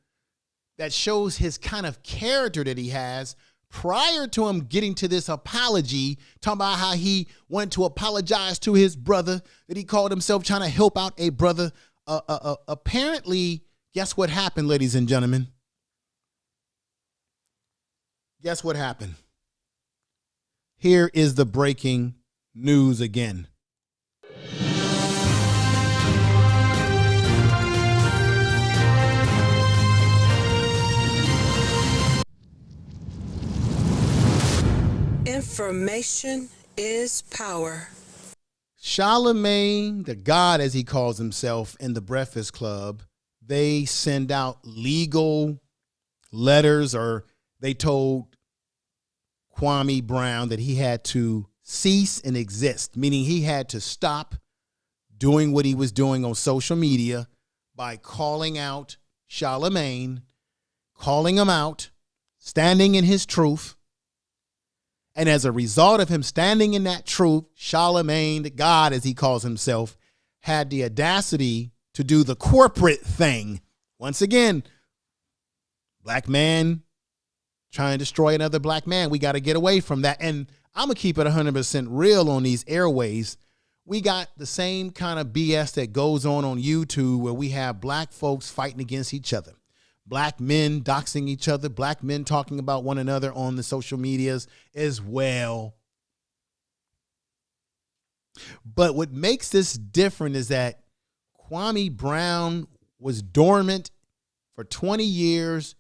that shows his kind of character that he has. Prior to him getting to this apology, talking about how he went to apologize to his brother, that he called himself trying to help out a brother. Apparently, guess what happened, ladies and gentlemen? Guess what happened? Here is the breaking news again. Information is power. Charlamagne, the God as he calls himself, in the Breakfast Club, they send out legal letters, or they told Kwame Brown that he had to cease and exist, meaning he had to stop doing what he was doing on social media by calling out Charlamagne, calling him out, standing in his truth. And as a result of him standing in that truth, Charlamagne, the God as he calls himself, had the audacity to do the corporate thing. Once again, black man trying to destroy another black man. We got to get away from that. And I'm going to keep it 100% real on these airways. We got the same kind of BS that goes on YouTube, where we have black folks fighting against each other. Black men doxing each other, black men talking about one another on the social medias as well. But what makes this different is that Kwame Brown was dormant for 20 years,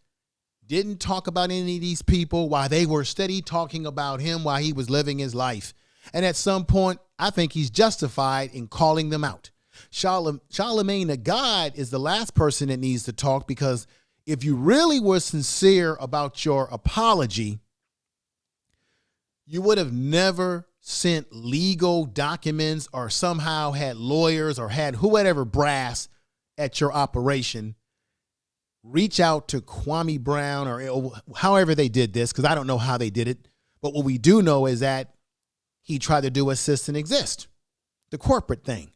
didn't talk about any of these people while they were steady talking about him while he was living his life. And at some point, I think he's justified in calling them out. Charlamagne the God is the last person that needs to talk, because if you really were sincere about your apology, you would have never sent legal documents or somehow had lawyers or had whoever brass at your operation reach out to Kwame Brown, or however they did this, because I don't know how they did it. But what we do know is that he tried to do assist and exist, the corporate thing.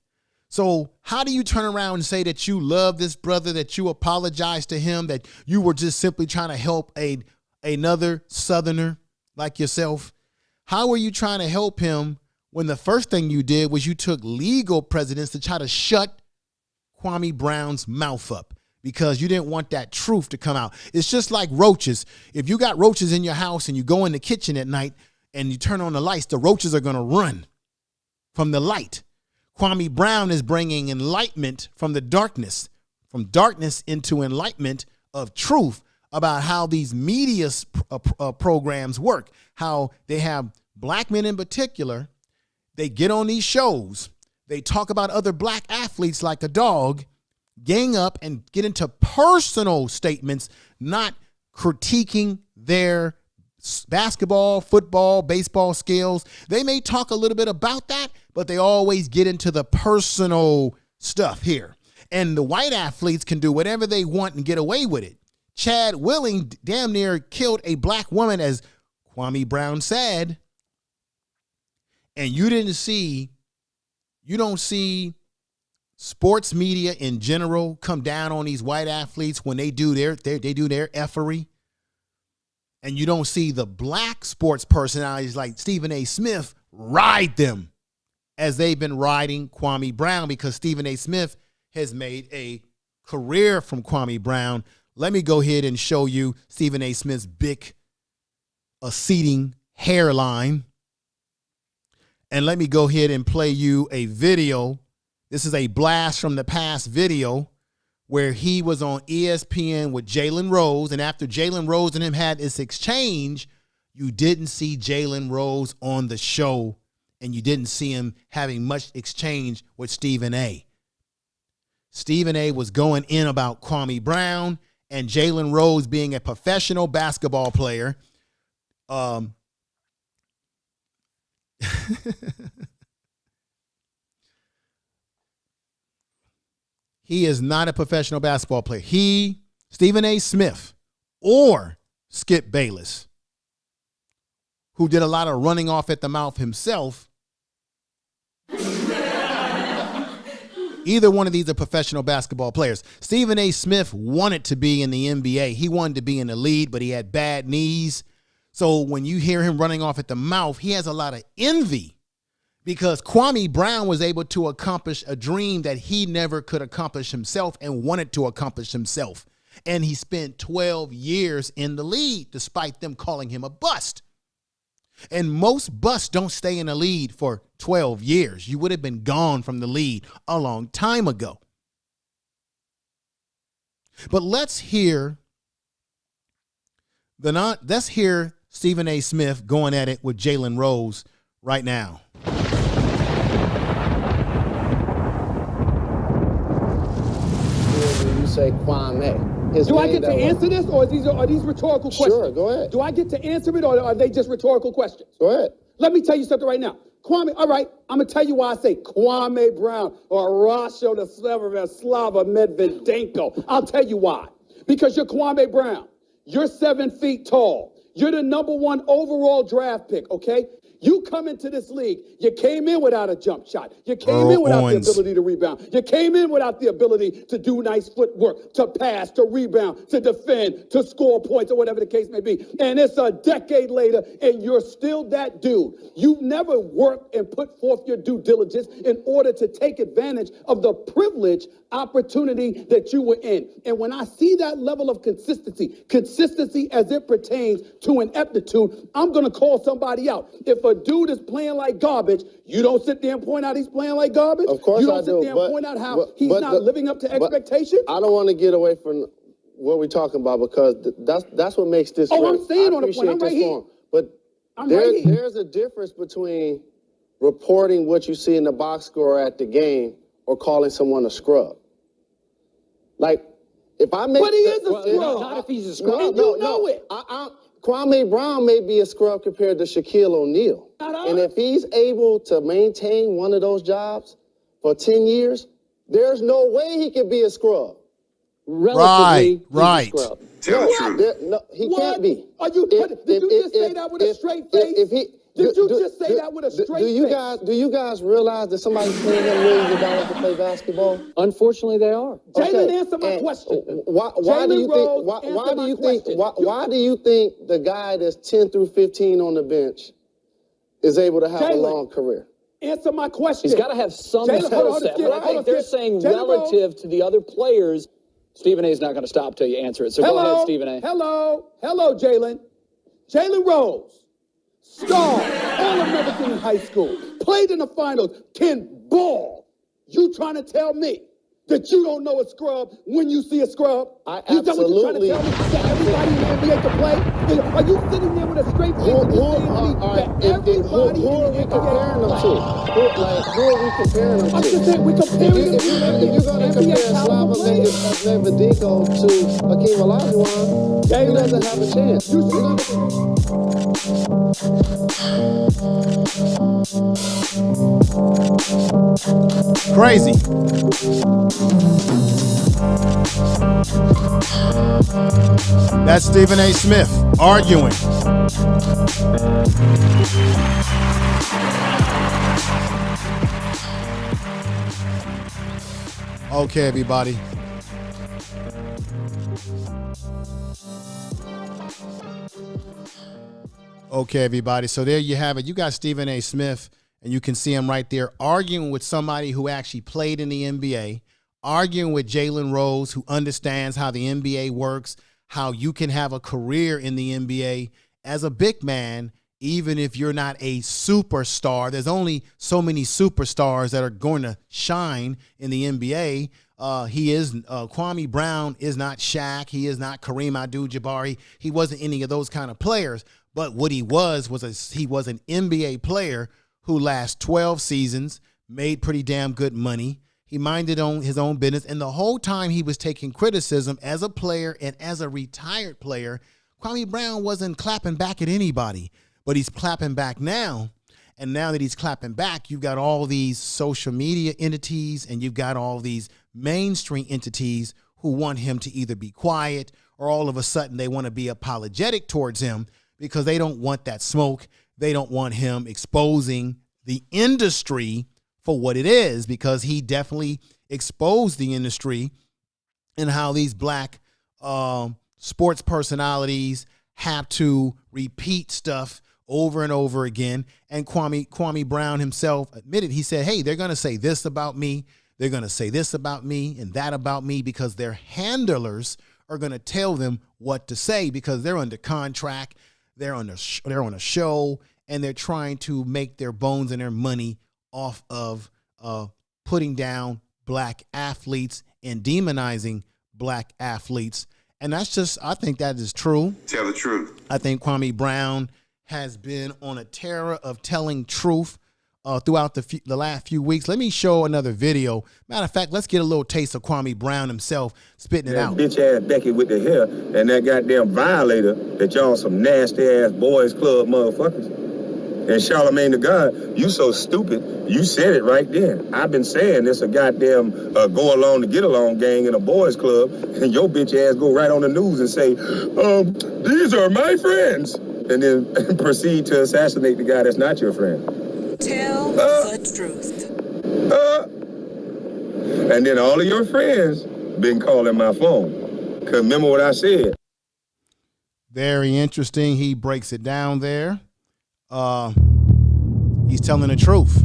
So how do you turn around and say that you love this brother, that you apologize to him, that you were just simply trying to help another Southerner like yourself? How were you trying to help him when the first thing you did was you took legal precedence to try to shut Kwame Brown's mouth up, because you didn't want that truth to come out? It's just like roaches. If you got roaches in your house and you go in the kitchen at night and you turn on the lights, the roaches are going to run from the light. Kwame Brown is bringing enlightenment from the darkness, from darkness into enlightenment of truth about how these media programs work, how they have black men in particular. They get on these shows. They talk about other black athletes like a dog, gang up and get into personal statements, not critiquing their basketball, football, baseball skills. They may talk a little bit about that, but they always get into the personal stuff here. And the white athletes can do whatever they want and get away with it. Chad Willing damn near killed a black woman, as Kwame Brown said. And you don't see sports media in general come down on these white athletes when they do their effery. And you don't see the black sports personalities like Stephen A. Smith ride them as they've been riding Kwame Brown, because Stephen A. Smith has made a career from Kwame Brown. Let me go ahead and show you Stephen A. Smith's big seating hairline. And let me go ahead and play you a video. This is a blast from the past video where he was on ESPN with Jalen Rose. And after Jalen Rose and him had this exchange, you didn't see Jalen Rose on the show, and you didn't see him having much exchange with Stephen A. Stephen A. was going in about Kwame Brown, and Jalen Rose, being a professional basketball player, he is not a professional basketball player. He, Stephen A. Smith, or Skip Bayless, who did a lot of running off at the mouth himself. Either one of these are professional basketball players. Stephen A. Smith wanted to be in the NBA. He wanted to be in the league, but he had bad knees. So when you hear him running off at the mouth, he has a lot of envy, because Kwame Brown was able to accomplish a dream that he never could accomplish himself and wanted to accomplish himself. And he spent 12 years in the league, despite them calling him a bust. And most busts don't stay in the lead for 12 years. You would have been gone from the lead a long time ago. But let's hear Stephen A. Smith going at it with Jalen Rose right now. You say Kwame. Do I get to answer this, or are these rhetorical questions? Sure, go ahead. Do I get to answer it, or are they just rhetorical questions? Go ahead. Let me tell you something right now. Kwame, all right, I'm going to tell you why I say Kwame Brown or Rasho the Slava Medvedenko. I'll tell you why. Because you're Kwame Brown. You're 7 feet tall. You're the #1 overall draft pick, okay? You come into this league, you came in without a jump shot. You came in without the ability to rebound. You came in without the ability to do nice footwork, to pass, to rebound, to defend, to score points, or whatever the case may be. And it's a decade later, and you're still that dude. You've never worked and put forth your due diligence in order to take advantage of the privilege opportunity that you were in. And when I see that level of consistency as it pertains to ineptitude, I'm going to call somebody out. If a dude is playing like garbage, you don't sit there and point out he's playing like garbage. Of course you don't I sit do, there and point out how he's not living up to expectations. I don't want to get away from what we're talking about, because that's what makes this. I'm saying on the point. I'm right here. But there's a difference between reporting what you see in the box score at the game or calling someone a scrub. Like, if I make... But he is a scrub. Not if he's a scrub. And you know it. Kwame Brown may be a scrub compared to Shaquille O'Neal. And if he's able to maintain one of those jobs for 10 years, there's no way he can be a scrub. Relatively, right. No, he can't be. Did you just say that with a straight face? Did you just say that with a straight face? Do you guys realize that somebody's paying them millions of dollars to play basketball? Unfortunately, they are. Jalen, answer my question. Why do you think the guy that's 10 through 15 on the bench is able to have a long career? Answer my question. He's got to have some skill set. But I think they're saying relative to the other players, Stephen A. is not going to stop till you answer it. So go ahead, Stephen A. Hello, Jalen. Jalen Rose, star, All-American in high school, played in the finals, can ball. You trying to tell me that you don't know a scrub when you see a scrub? Absolutely. You trying to tell me that everybody in the NBA can play? Are you sitting there with a straight face and saying to me that everybody nobody. Who are we comparing them to? Who are we comparing them to? I'm just saying, we comparing them to If you're going to compare Charlamagne Medvedinko to Hakeem Olajuwon, he doesn't have a chance. Crazy. That's Stephen A. Smith arguing. Okay, everybody. Okay, everybody. So there you have it. You got Stephen A. Smith, and you can see him right there arguing with somebody who actually played in the NBA, arguing with Jalen Rose, who understands how the NBA works, how you can have a career in the NBA as a big man, even if you're not a superstar. There's only so many superstars that are going to shine in the NBA. Kwame Brown is not Shaq. He is not Kareem Abdul-Jabbar. He wasn't any of those kind of players. But what he was he was an NBA player who last 12 seasons, made pretty damn good money. He minded on his own business. And the whole time he was taking criticism as a player and as a retired player, Kwame Brown wasn't clapping back at anybody. But he's clapping back now. And now that he's clapping back, you've got all these social media entities and you've got all these mainstream entities who want him to either be quiet or all of a sudden they want to be apologetic towards him because they don't want that smoke. They don't want him exposing the industry for what it is, because he definitely exposed the industry and how these black sports personalities have to repeat stuff over and over again. And Kwame Brown himself admitted, he said, hey, they're going to say this about me. They're going to say this about me and that about me because their handlers are going to tell them what to say because they're under contract. They're on a show and they're trying to make their bones and their money off of putting down black athletes and demonizing black athletes. And that's just, I think that is true. Tell the truth. I think Kwame Brown has been on a terror of telling truth throughout the last few weeks. Let me show another video. Matter of fact, let's get a little taste of Kwame Brown himself spitting it out. Bitch ass Becky with the hair and that goddamn violator that y'all some nasty ass boys club motherfuckers. And Charlamagne the God, you so stupid, you said it right then. I've been saying it's a goddamn go along to get along gang in a boys club, and your bitch ass go right on the news and say, these are my friends, and then proceed to assassinate the guy that's not your friend. Tell the truth. And then all of your friends been calling my phone. Cause remember what I said. Very interesting. He breaks it down there. He's telling the truth.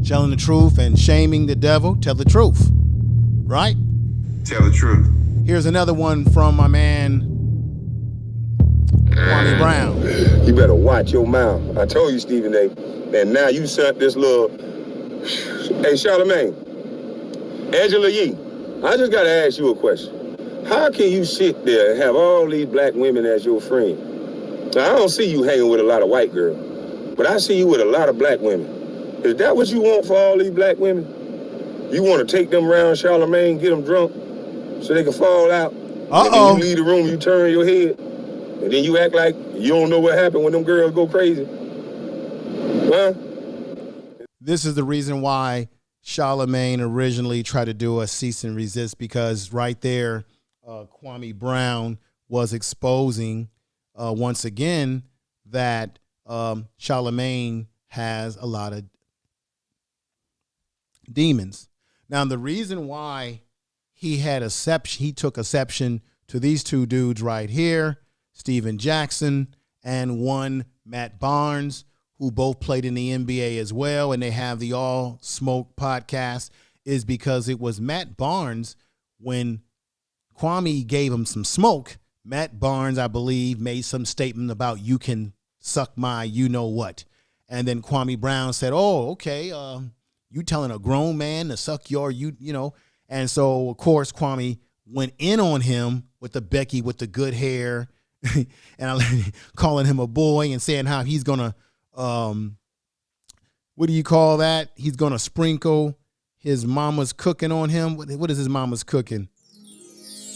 Telling the truth and shaming the devil. Tell the truth. Right? Tell the truth. Here's another one from my man, Kwame Brown. You better watch your mouth. I told you, Stephen A. And now you sent this little... Hey, Charlamagne. Angela Yee, I just got to ask you a question. How can you sit there and have all these black women as your friend? Now, I don't see you hanging with a lot of white girls, but I see you with a lot of black women. Is that what you want for all these black women? You want to take them around Charlamagne, get them drunk, so they can fall out? And then you leave the room, you turn your head, and then you act like you don't know what happened when them girls go crazy? Huh? This is the reason why Charlamagne originally tried to do a cease and resist, because right there, Kwame Brown was exposing once again that Charlamagne has a lot of demons. Now, the reason why he took exception to these two dudes right here, Steven Jackson and one Matt Barnes, who both played in the NBA as well, and they have the All Smoke podcast, is because it was Matt Barnes, when Kwame gave him some smoke, Matt Barnes, I believe, made some statement about you can suck my you-know-what. And then Kwame Brown said, oh, okay, you telling a grown man to suck your you know. And so, of course, Kwame went in on him with the Becky with the good hair and calling him a boy and saying how he's going to What do you call that? He's going to sprinkle his mama's cooking on him. What is his mama's cooking?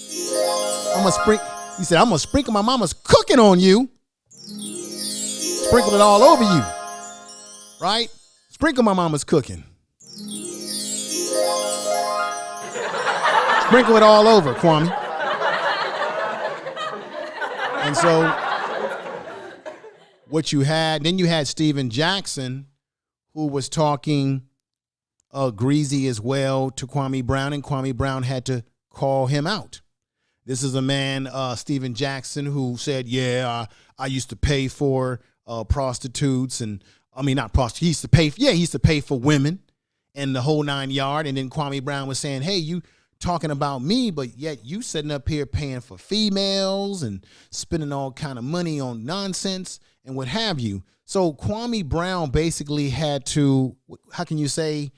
He said, I'm going to sprinkle my mama's cooking on you. Sprinkle it all over you. Right? Sprinkle my mama's cooking. Sprinkle it all over, Kwame. And so what you had, then you had Steven Jackson, who was talking greasy as well to Kwame Brown, and Kwame Brown had to call him out. This is a man, Steven Jackson, who said, I used to pay for prostitutes, and I mean, not prostitutes, he used to pay for women and the whole 9 yards. And then Kwame Brown was saying, hey, you talking about me, but yet you sitting up here paying for females and spending all kind of money on nonsense and what have you. So Kwame Brown basically had to, how can you say,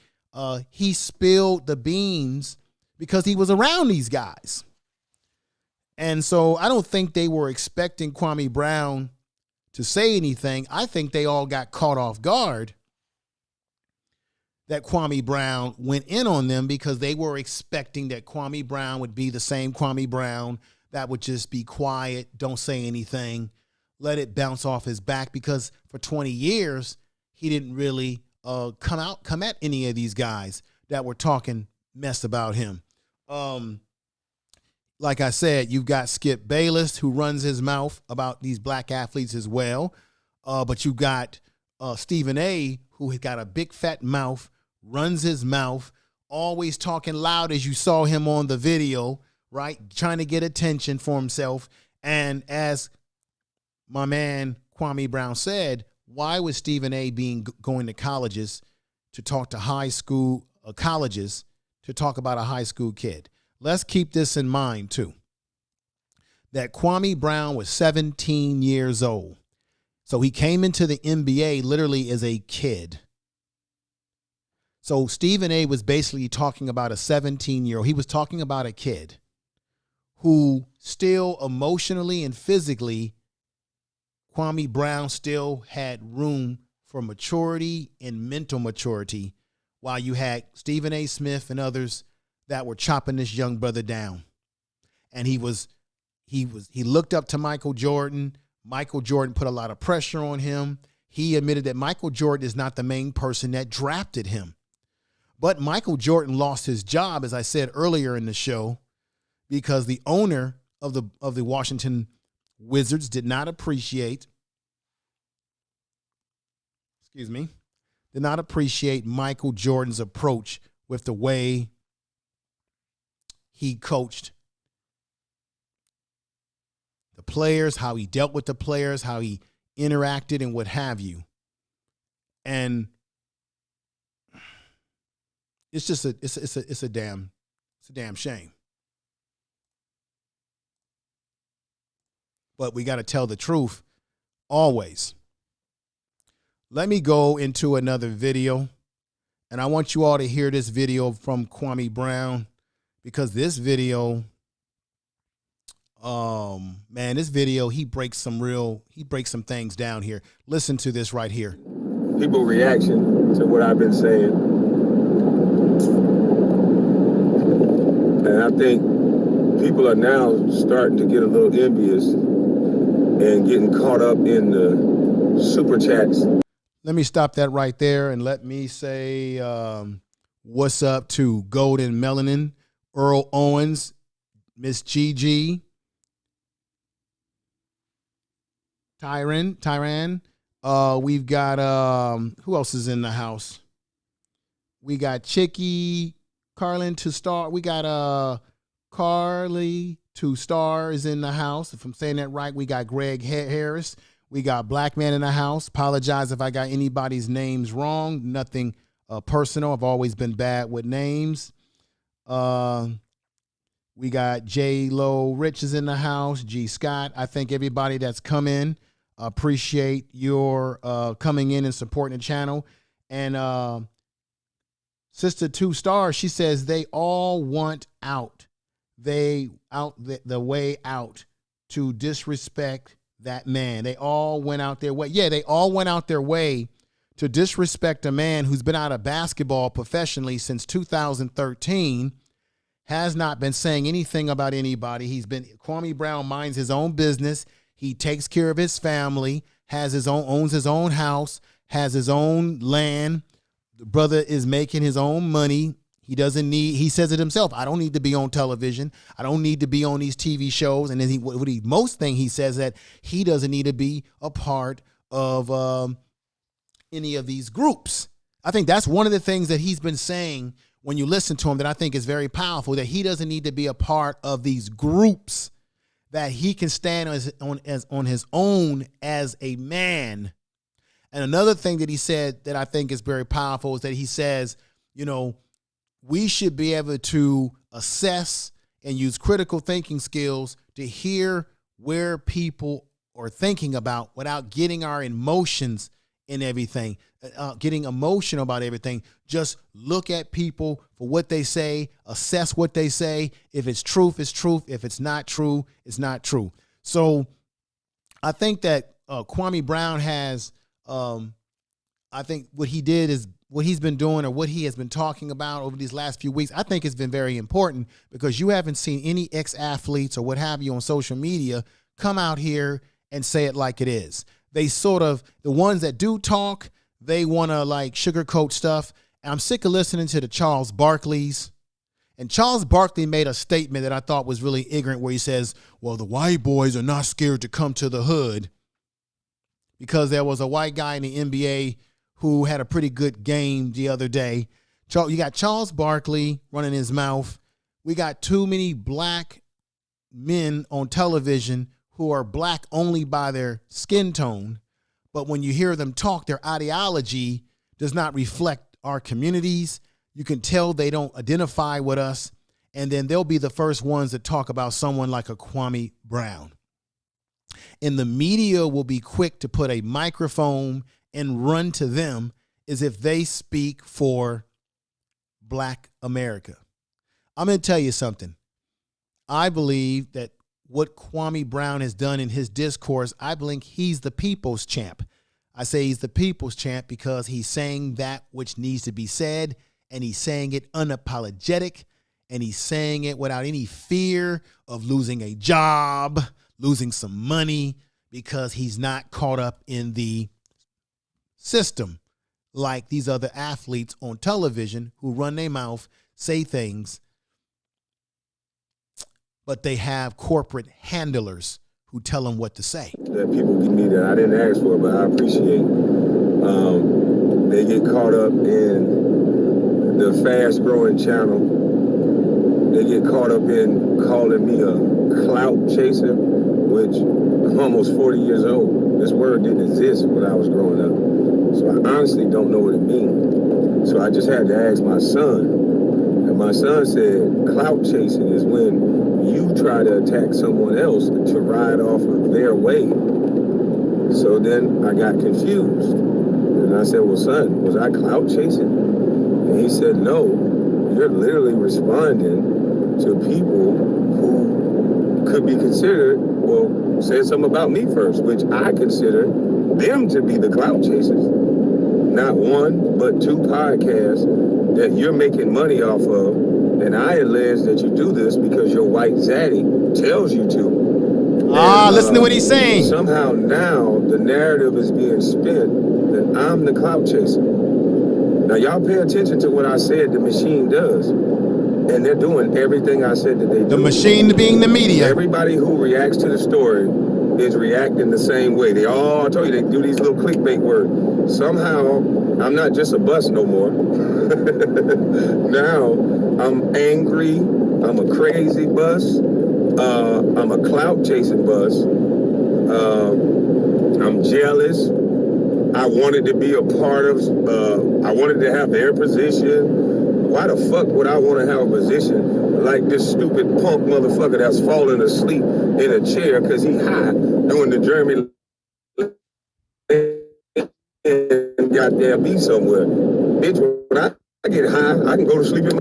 he spilled the beans because he was around these guys. And so I don't think they were expecting Kwame Brown to say anything. I think they all got caught off guard that Kwame Brown went in on them because they were expecting that Kwame Brown would be the same Kwame Brown that would just be quiet, don't say anything, let it bounce off his back, because for 20 years, he didn't really come at any of these guys that were talking mess about him. Like I said, you've got Skip Bayless, who runs his mouth about these black athletes as well. But you got Stephen A., who has got a big fat mouth, runs his mouth, always talking loud, as you saw him on the video, right? Trying to get attention for himself. And as my man Kwame Brown said, why was Stephen A. going to colleges to talk to high school colleges to talk about a high school kid? Let's keep this in mind, too, that Kwame Brown was 17 years old. So he came into the NBA literally as a kid. So Stephen A. was basically talking about a 17-year-old. He was talking about a kid who still emotionally and physically, Kwame Brown still had room for maturity and mental maturity, while you had Stephen A. Smith and others that were chopping this young brother down. And he looked up to Michael Jordan. Michael Jordan put a lot of pressure on him. He admitted that Michael Jordan is not the main person that drafted him. But Michael Jordan lost his job, as I said earlier in the show, because the owner of the Washington Wizards did not appreciate Michael Jordan's approach with the way he coached the players, how he dealt with the players, how he interacted, and what have you. And it's just it's a damn shame. But we got to tell the truth always. Let me go into another video, and I want you all to hear this video from Kwame Brown, because this video, this video, he breaks some things down here. Listen to this right here. People reaction to what I've been saying. And I think people are now starting to get a little envious and getting caught up in the super chats. Let me stop that right there and let me say what's up to Golden Melanin, Earl Owens, Miss Gigi, Tyran. We've got who else is in the house? We got Chicky, Carlin to Star. We got Carly to Star is in the house. If I'm saying that right, we got Greg Harris. We got Black Man in the house. Apologize if I got anybody's names wrong. Nothing personal. I've always been bad with names. We got J. Lo Rich is in the house. G. Scott. I thank everybody that's come in. Appreciate your coming in and supporting the channel. And Sister 2 Stars, she says they all want out. The way out to disrespect that man. They all went out their way. Yeah, they all went out their way to disrespect a man who's been out of basketball professionally since 2013, has not been saying anything about anybody. Kwame Brown minds his own business. He takes care of his family, owns his own house, has his own land. The brother is making his own money. He says it himself. I don't need to be on television. I don't need to be on these TV shows. And then most thing he says that he doesn't need to be a part of any of these groups. I think that's one of the things that he's been saying when you listen to him that I think is very powerful, that he doesn't need to be a part of these groups, that he can stand on his own as a man. And another thing that he said that I think is very powerful is that he says, we should be able to assess and use critical thinking skills to hear where people are thinking about without getting our emotions in everything, getting emotional about everything. Just look at people for what they say, assess what they say. If it's truth, it's truth. If it's not true, it's not true. So I think that Kwame Brown has, I think what he did is what he's been doing, or what he has been talking about over these last few weeks, I think it's been very important, because you haven't seen any ex-athletes or what have you on social media come out here and say it like it is. They the ones that do talk, they want to like sugarcoat stuff. And I'm sick of listening to the Charles Barkleys. And Charles Barkley made a statement that I thought was really ignorant, where he says, well, the white boys are not scared to come to the hood, because there was a white guy in the NBA who had a pretty good game the other day. You got Charles Barkley running his mouth. We got too many black men on television who are black only by their skin tone. But when you hear them talk, their ideology does not reflect our communities. You can tell they don't identify with us. And then they'll be the first ones to talk about someone like a Kwame Brown. And the media will be quick to put a microphone and run to them as if they speak for Black America. I'm going to tell you something. I believe that what Kwame Brown has done in his discourse, I believe he's the people's champ. I say he's the people's champ because he's saying that which needs to be said, and he's saying it unapologetic, and he's saying it without any fear of losing a job, losing some money, because he's not caught up in the system like these other athletes on television who run their mouth, say things, but they have corporate handlers who tell them what to say. That people give me that I didn't ask for, but I appreciate. They get caught up in the fast-growing channel. They get caught up in calling me a clout chaser, which I'm almost 40 years old. This word didn't exist when I was growing up. So I honestly don't know what it means. So I just had to ask my son. And my son said clout chasing is when you try to attack someone else to ride off of their wave. So then I got confused. And I said, well, son, was I clout chasing? And he said, no, you're literally responding to people who could be considered, well, said something about me first, which I consider them to be the clout chasers. Not one, but two podcasts that you're making money off of. And I allege that you do this because your white zaddy tells you to. Listen to what he's saying. Somehow now the narrative is being spent that I'm the clout chaser. Now y'all pay attention to what I said the machine does. And they're doing everything I said that they do. The machine being the media. Everybody who reacts to the story is reacting the same way. I told you, they do these little clickbait words. Somehow, I'm not just a bus no more. Now, I'm angry. I'm a crazy bus. I'm a clout chasing bus. I'm jealous. I wanted to be a part of, I wanted to have their position. Why the fuck would I want to have a position like this stupid punk motherfucker that's falling asleep in a chair because he high doing the Jeremy and goddamn be somewhere? Bitch, when I get high, I can go to sleep in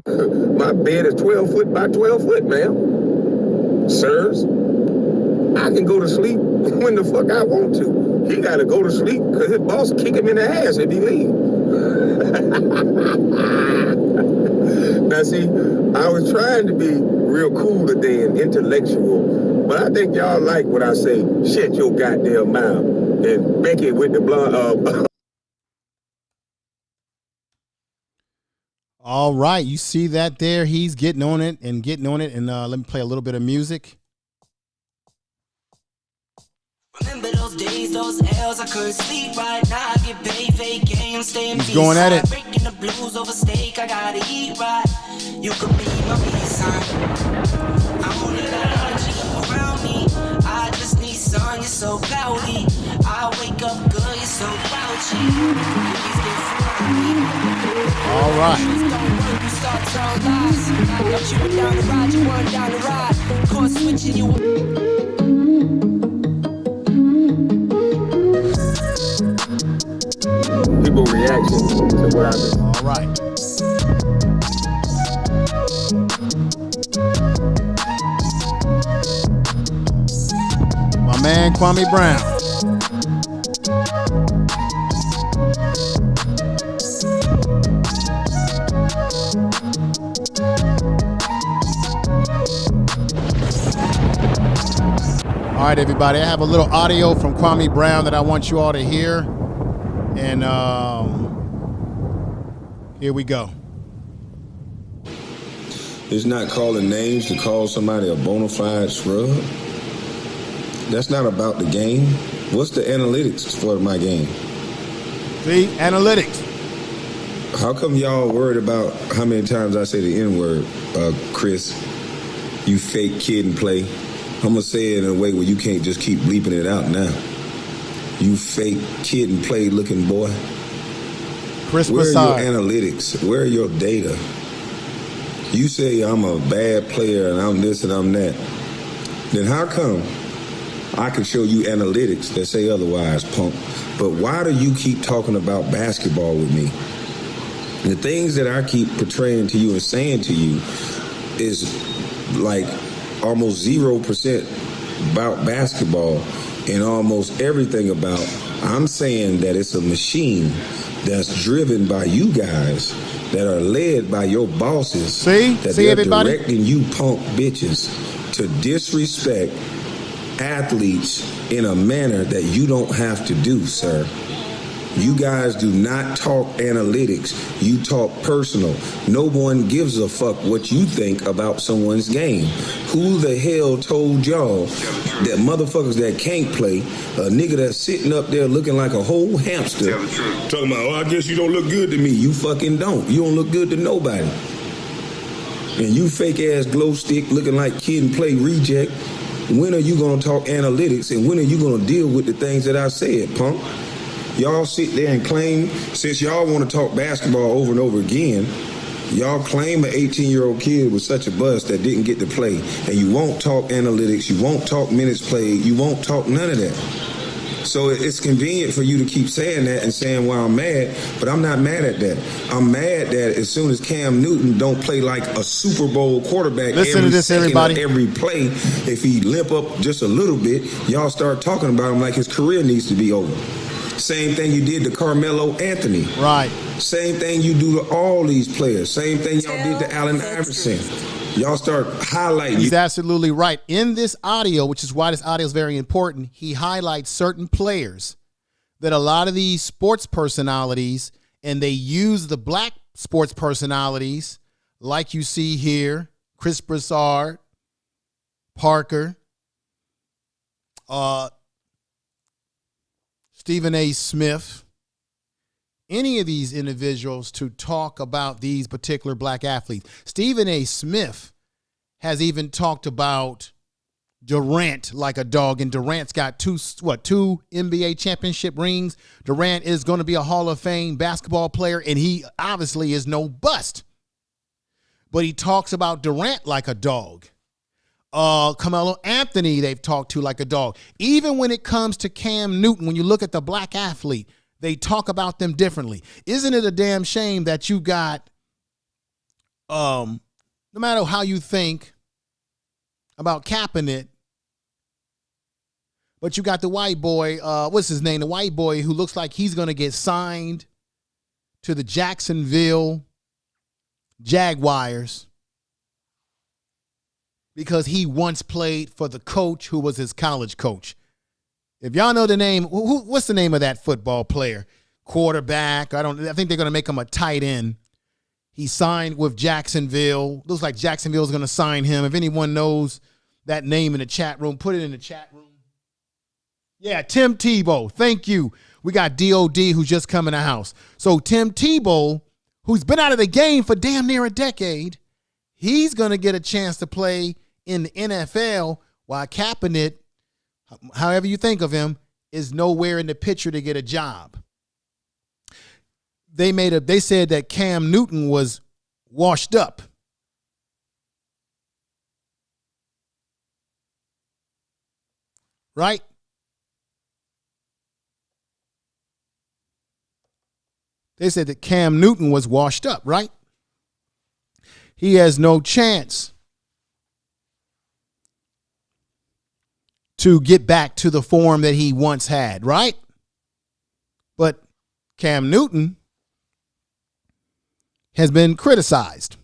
my bed is 12 foot by 12 foot, ma'am. Sirs. I can go to sleep when the fuck I want to. He got to go to sleep because his boss kick him in the ass if he leave. Now see, I was trying to be real cool today and intellectual, but I think y'all like what I say. Shut your goddamn mouth. And Becky with the blonde. All right, you see that there? He's getting on it. And let me play a little bit of music. Remember those days, those L's, I couldn't sleep right now. I get paid, fake games, staying He's going at it. Breaking the blues over steak, I gotta eat right. You could be my peace sign. I only got energy around me. I just need sun, you're so cloudy. I wake up good, you're so grouchy. Please get through me. All right. Don't work, you start telling lies. But you were down the ride, you weren't down the ride. Caught switching you. People reaction to what I mean. All right. My man Kwame Brown. All right, everybody. I have a little audio from Kwame Brown that I want you all to hear. And here we go. It's not calling names to call somebody a bona fide scrub. That's not about the game. What's the analytics for my game? See, analytics. How come y'all worried about how many times I say the N-word, Chris? You fake kid and play. I'm going to say it in a way where you can't just keep bleeping it out now. You fake kid and play looking boy. Chris Where Broussard. are your analytics? Where are your data? You say I'm a bad player and I'm this and I'm that. Then how come I can show you analytics that say otherwise, punk? But why do you keep talking about basketball with me? The things that I keep portraying to you and saying to you is like almost 0% about basketball. And almost everything about, I'm saying that it's a machine that's driven by you guys, that are led by your bosses. That they're everybody? directing you punk bitches to disrespect athletes in a manner that you don't have to do, sir. You guys do not talk analytics. You talk personal. No one gives a fuck what you think about someone's game. Who the hell told y'all that motherfuckers that can't play, a nigga that's sitting up there looking like a whole hamster, talking about, oh, I guess you don't look good to me. You fucking don't. You don't look good to nobody. And you fake ass glow stick looking like kid and play reject. When are you gonna talk analytics and when are you gonna deal with the things that I said, punk? Y'all sit there and claim, since y'all want to talk basketball over and over again, y'all claim an 18-year-old kid was such a bust that didn't get to play, and you won't talk analytics, you won't talk minutes played, you won't talk none of that. So it's convenient for you to keep saying that and saying, well, I'm mad, but I'm not mad at that. I'm mad that as soon as Cam Newton don't play like a Super Bowl quarterback every play, if he limp up just a little bit, y'all start talking about him like his career needs to be over. Same thing you did to Carmelo Anthony. Right. Same thing you do to all these players. Same thing y'all did to Allen Iverson. Y'all start highlighting. He's absolutely right. In this audio, which is why this audio is very important, he highlights certain players that a lot of these sports personalities, and they use the black sports personalities, like you see here, Chris Broussard, Parker, Stephen A. Smith, any of these individuals to talk about these particular black athletes. Stephen A. Smith has even talked about Durant like a dog, and Durant's got two NBA championship rings. Durant is going to be a Hall of Fame basketball player, and he obviously is no bust. But he talks about Durant like a dog. Carmelo Anthony, they've talked to like a dog. Even when it comes to Cam Newton, when you look at the black athlete, they talk about them differently. Isn't it a damn shame that you got, no matter how you think about capping it, But you got the white boy, what's his name? The white boy who looks like he's going to get signed to the Jacksonville Jaguars because he once played for the coach who was his college coach. If y'all know the name, what's the name of that football player? Quarterback. I think they're going to make him a tight end. He signed with Jacksonville. Looks like Jacksonville's going to sign him. If anyone knows that name in the chat room, put it in the chat room. Yeah, Tim Tebow. Thank you. We got DOD who's just come in the house. So Tim Tebow, who's been out of the game for damn near a decade, he's going to get a chance to play in the NFL while Kaepernick, however you think of him, is nowhere in the picture to get a job. They said that Cam Newton was washed up. Right? They said that Cam Newton was washed up, right? He has no chance to get back to the form that he once had, right? But Cam Newton has been criticized.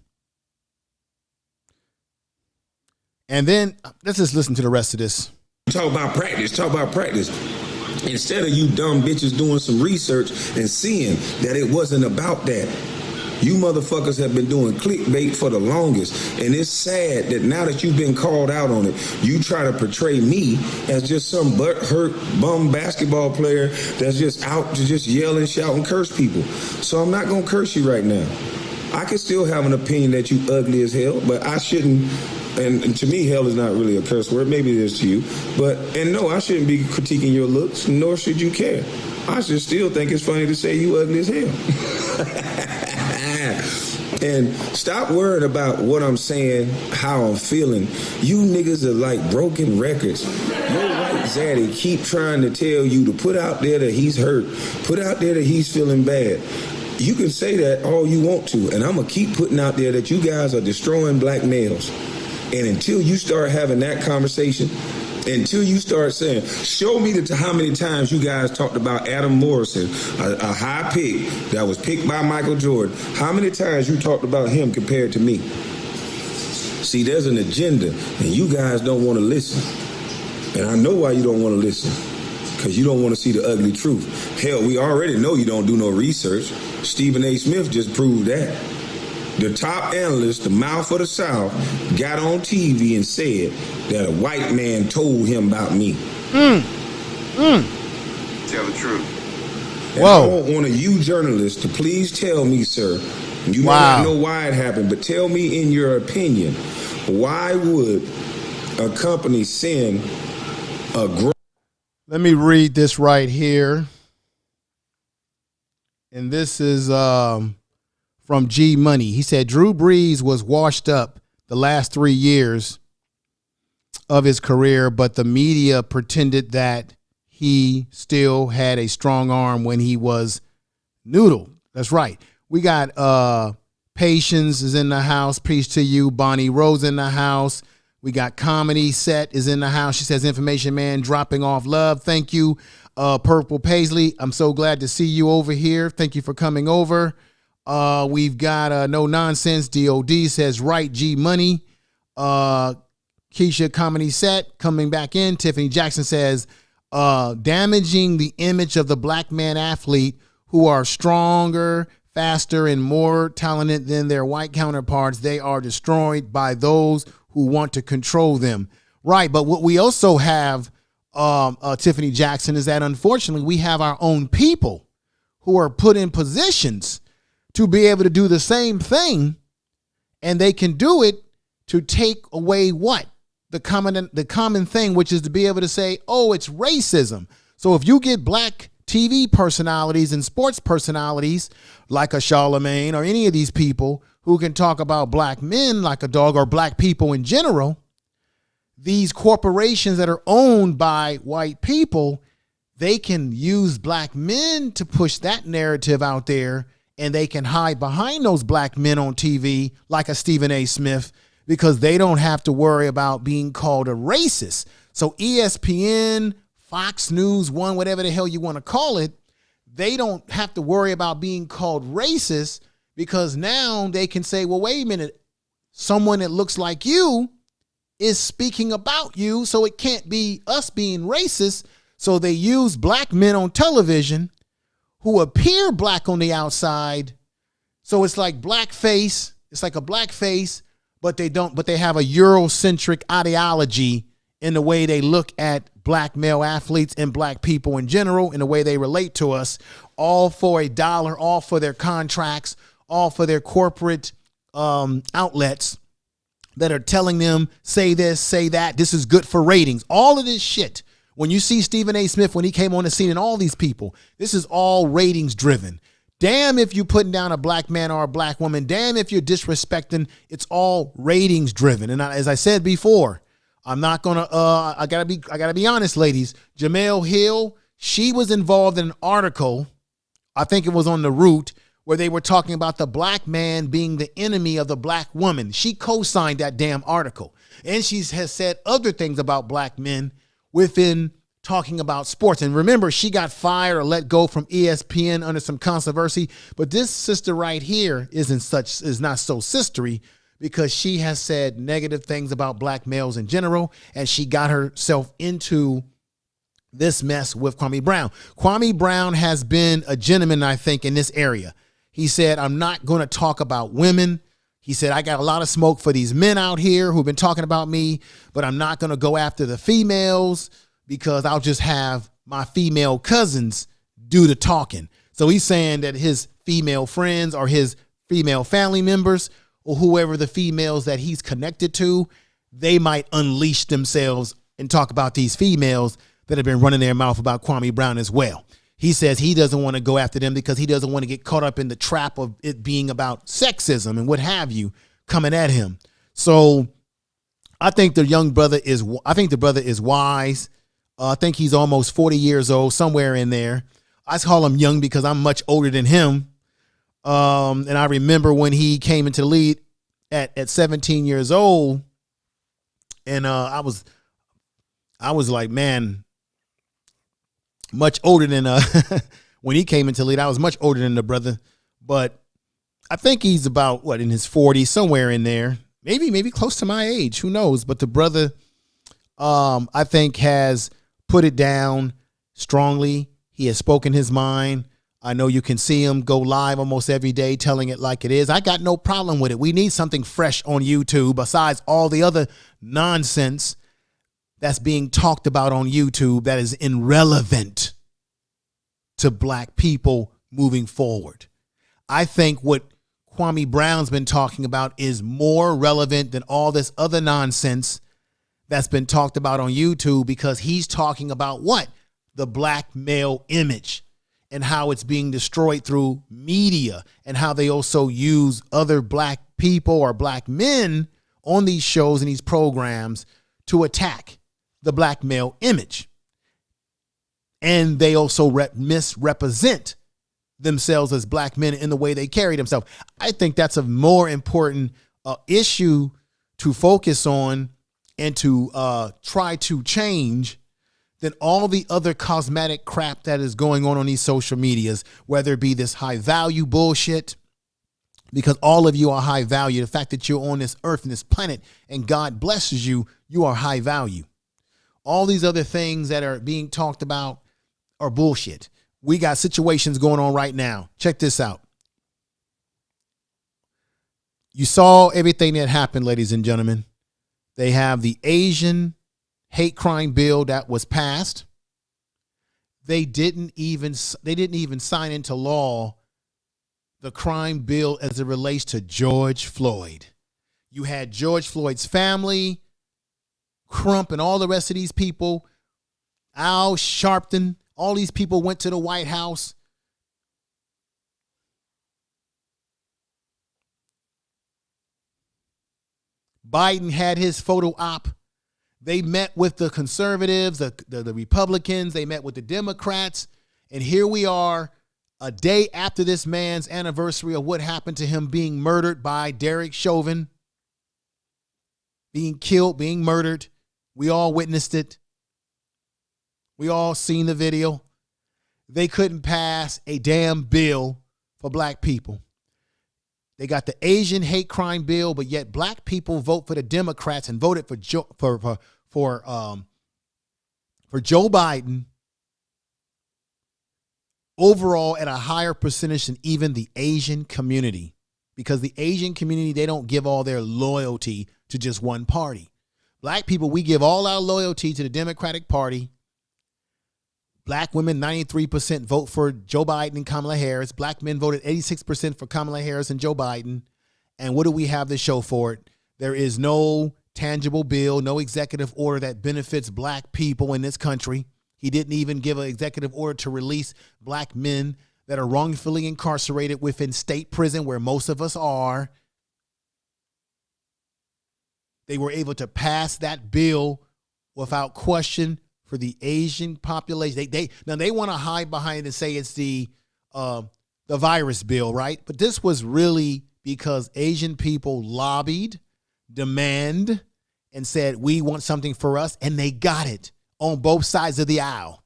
And then let's just listen to the rest of this. Talk about practice. Instead of you dumb bitches doing some research and seeing that it wasn't about that. You motherfuckers have been doing clickbait for the longest. And it's sad that now that you've been called out on it, you try to portray me as just some butthurt bum basketball player that's just out to just yell and shout and curse people. So I'm not going to curse you right now. I can still have an opinion that you ugly as hell, but I shouldn't. And to me, hell is not really a curse word. Maybe it is to you. And no, I shouldn't be critiquing your looks, nor should you care. I should still think it's funny to say you ugly as hell. And stop worrying about what I'm saying, how I'm feeling. You niggas are like broken records. Your white zaddy keep trying to tell you to put out there that he's hurt, put out there that he's feeling bad. You can say that all you want to, and I'm going to keep putting out there that you guys are destroying black males. And until you start having that conversation, until you start saying, show me how many times you guys talked about Adam Morrison, a high pick that was picked by Michael Jordan. How many times you talked about him compared to me? See, there's an agenda, and you guys don't want to listen. And I know why you don't want to listen, because you don't want to see the ugly truth. Hell, we already know you don't do no research. Stephen A. Smith just proved that. The top analyst, the mouth of the South, got on TV and said that a white man told him about me. Tell the truth. And I want one of you journalists to please tell me, sir, you may not know why it happened, but tell me in your opinion, why would a company send a... Let me read this right here. And this is... from G Money. He said Drew Brees was washed up the last 3 years of his career, but the media pretended that he still had a strong arm when he was noodle. That's right. We got Patience is in the house. Peace to you. Bonnie Rose in the house. We got Comedy Set is in the house. She says Information Man dropping off love. Thank you. Purple Paisley, I'm so glad to see you over here. Thank you for coming over. We've got No Nonsense. DOD says right. G Money. Keisha Comedy Set coming back in. Tiffany Jackson says damaging the image of the black man athlete who are stronger, faster, and more talented than their white counterparts. They are destroyed by those who want to control them. Right. But what we also have, Tiffany Jackson, is that unfortunately we have our own people who are put in positions to be able to do the same thing, and they can do it to take away what? The common thing, which is to be able to say, oh, it's racism. So if you get black TV personalities and sports personalities like a Charlamagne or any of these people who can talk about black men like a dog, or black people in general, these corporations that are owned by white people, they can use black men to push that narrative out there. And they can hide behind those black men on TV like a Stephen A. Smith, because they don't have to worry about being called a racist. So ESPN, Fox News One, whatever the hell you want to call it, they don't have to worry about being called racist because now they can say, well, wait a minute, someone that looks like you is speaking about you, so it can't be us being racist. So they use black men on television who appear black on the outside. So it's like blackface. It's like a blackface, but they have a Eurocentric ideology in the way they look at black male athletes and black people in general, in the way they relate to us, all for $1, all for their contracts, all for their corporate outlets that are telling them, say this, say that, this is good for ratings. All of this shit. When you see Stephen A. Smith, when he came on the scene and all these people, this is all ratings driven. Damn if you're putting down a black man or a black woman. Damn if you're disrespecting. It's all ratings driven. And as I said before, I'm not going to, I gotta be honest, ladies. Jemele Hill, she was involved in an article, I think it was on The Root, where they were talking about the black man being the enemy of the black woman. She co-signed that damn article. And she has said other things about black men within talking about sports. And remember, she got fired or let go from ESPN under some controversy. But this sister right here is not so sistery because she has said negative things about black males in general. And she got herself into this mess with Kwame Brown. Kwame Brown has been a gentleman, I think, in this area. He said, I'm not going to talk about women. He said, I got a lot of smoke for these men out here who've been talking about me, but I'm not going to go after the females because I'll just have my female cousins do the talking. So he's saying that his female friends or his female family members or whoever the females that he's connected to, they might unleash themselves and talk about these females that have been running their mouth about Kwame Brown as well. He says he doesn't want to go after them because he doesn't want to get caught up in the trap of it being about sexism and what have you coming at him. So I think the brother is wise. I think he's almost 40 years old, somewhere in there. I call him young because I'm much older than him. And I remember when he came into the league at 17 years old. And I was like, man, much older than when he came into the league. I was much older than the brother, but I think he's about in his 40s, somewhere in there, maybe close to my age. Who knows? But the brother, I think, has put it down strongly. He has spoken his mind. I know you can see him go live almost every day telling it like it is. I got no problem with it. We need something fresh on YouTube besides all the other nonsense that's being talked about on YouTube that is irrelevant to black people moving forward. I think what Kwame Brown's been talking about is more relevant than all this other nonsense that's been talked about on YouTube because he's talking about what? The black male image and how it's being destroyed through media and how they also use other black people or black men on these shows and these programs to attack the black male image. And they also misrepresent themselves as black men in the way they carry themselves. I think that's a more important issue to focus on and to try to change than all the other cosmetic crap that is going on these social medias, whether it be this high value bullshit, because all of you are high value. The fact that you're on this earth and this planet and God blesses you, you are high value. All these other things that are being talked about are bullshit. We got situations going on right now. Check this out. You saw everything that happened, ladies and gentlemen. They have the Asian hate crime bill that was passed. They didn't even sign into law the crime bill as it relates to George Floyd. You had George Floyd's family, Crump and all the rest of these people, Al Sharpton, all these people went to the White House. Biden had his photo op. They met with the conservatives, the Republicans. They met with the Democrats. And here we are a day after this man's anniversary of what happened to him being murdered by Derek Chauvin, being killed, being murdered. We all witnessed it. We all seen the video. They couldn't pass a damn bill for black people. They got the Asian hate crime bill, but yet black people vote for the Democrats and voted for Joe Biden overall at a higher percentage than even the Asian community, because the Asian community, they don't give all their loyalty to just one party. Black people, we give all our loyalty to the Democratic Party. Black women, 93% vote for Joe Biden and Kamala Harris. Black men voted 86% for Kamala Harris and Joe Biden. And what do we have to show for it? There is no tangible bill, no executive order that benefits black people in this country. He didn't even give an executive order to release black men that are wrongfully incarcerated within state prison, where most of us are. They were able to pass that bill without question for the Asian population. They want to hide behind it and say it's the virus bill, right? But this was really because Asian people lobbied, demand, and said, we want something for us, and they got it on both sides of the aisle.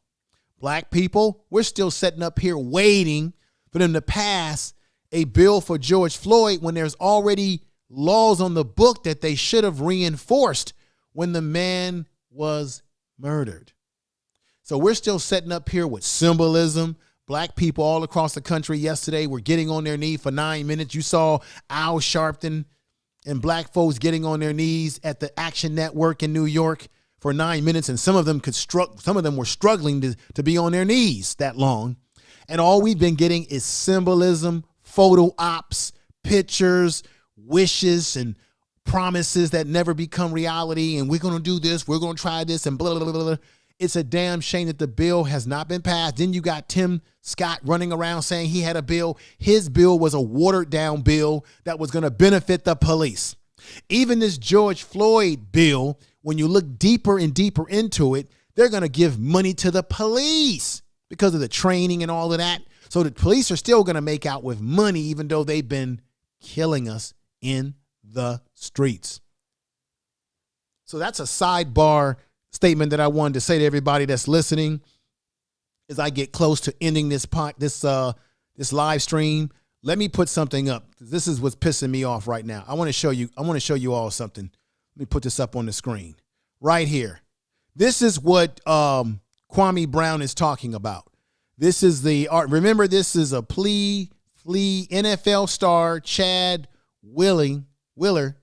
Black people, we're still sitting up here waiting for them to pass a bill for George Floyd when there's already laws on the book that they should have reinforced when the man was murdered. So we're still sitting up here with symbolism. Black people all across the country yesterday were getting on their knee for 9 minutes. You saw Al Sharpton and black folks getting on their knees at the Action Network in New York for 9 minutes, and some of them were struggling to be on their knees that long. And all we've been getting is symbolism, photo ops, pictures, wishes, and promises that never become reality. And we're going to do this, we're going to try this, and blah, blah, blah, blah. It's a damn shame that the bill has not been passed. Then you got Tim Scott running around saying he had a bill. His bill was a watered down bill that was going to benefit the police. Even this George Floyd bill, when you look deeper and deeper into it, they're going to give money to the police because of the training and all of that. So the police are still going to make out with money, even though they've been killing us in the streets. So that's a sidebar statement that I wanted to say to everybody that's listening as I get close to ending this live stream. Let me put something up. This is what's pissing me off right now. I want to show you all something. Let me put this up on the screen right here. This is what Kwame Brown is talking about. This is the art. Remember, this is a plea NFL star Chad Willer,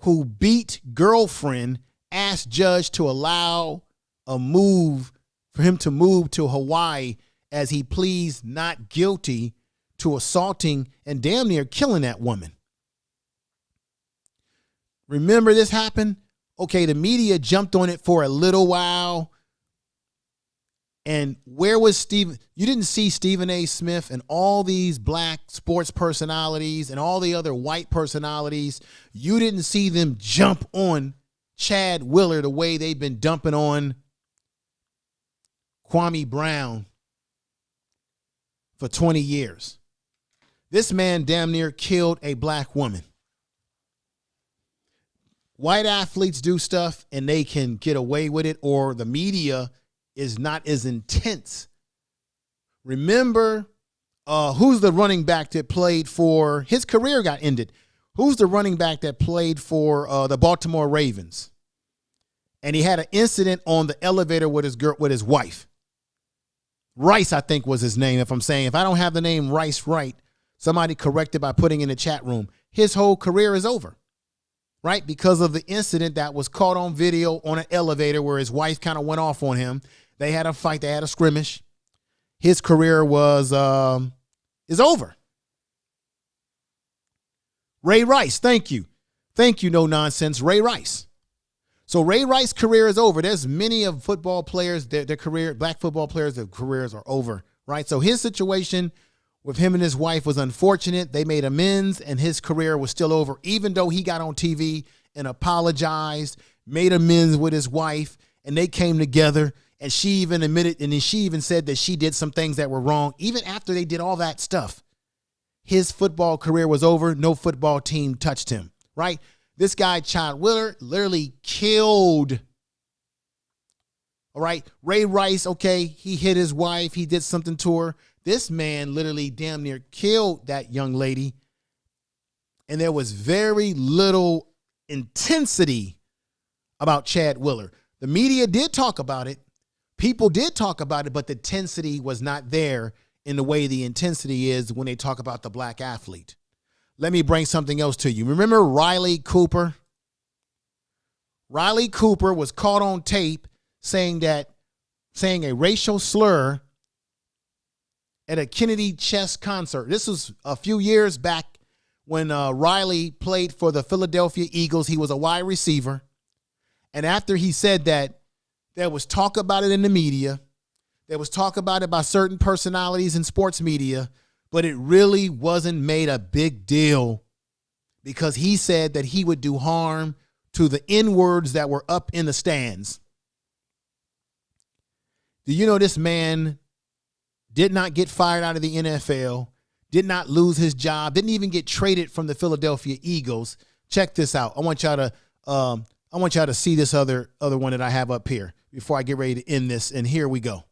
who beat girlfriend, asked judge to allow for him to move to Hawaii as he pleads not guilty to assaulting and damn near killing that woman. Remember this happened? Okay, the media jumped on it for a little while. And where was Stephen? You didn't see Stephen A. Smith and all these black sports personalities and all the other white personalities. You didn't see them jump on Chad Willer the way they've been dumping on Kwame Brown for 20 years. This man damn near killed a black woman. White athletes do stuff and they can get away with it, or the media is not as intense. Remember, who's the running back that played for, his career got ended. Who's the running back that played for the Baltimore Ravens? And he had an incident on the elevator with his wife. Rice, I think, was his name. If I don't have the name Rice right, somebody correct it by putting in the chat room. His whole career is over, right? Because of the incident that was caught on video on an elevator where his wife kind of went off on him. They had a fight. They had a scrimmage. His career is over. Ray Rice, thank you. Thank you, no nonsense, Ray Rice. So Ray Rice's career is over. There's many of football players, their career, black football players, their careers are over, right? So his situation with him and his wife was unfortunate. They made amends and his career was still over, even though he got on TV and apologized, made amends with his wife, and they came together, and she even admitted, and then she even said that she did some things that were wrong. Even after they did all that stuff, his football career was over. No football team touched him, right? This guy, Chad Willer, literally killed All right. Ray Rice, okay, he hit his wife. He did something to her. This man literally damn near killed that young lady. And there was very little intensity about Chad Willer. The media did talk about it. People did talk about it, but the intensity was not there in the way the intensity is when they talk about the black athlete. Let me bring something else to you. Remember Riley Cooper? Riley Cooper was caught on tape saying a racial slur at a Kennedy Chess concert. This was a few years back when Riley played for the Philadelphia Eagles. He was a wide receiver. And after he said that, there was talk about it in the media. There was talk about it by certain personalities in sports media, but it really wasn't made a big deal because he said that he would do harm to the N-words that were up in the stands. Do you know this man did not get fired out of the NFL, did not lose his job, didn't even get traded from the Philadelphia Eagles? Check this out. I want y'all to see this other one that I have up here before I get ready to end this. And here we go.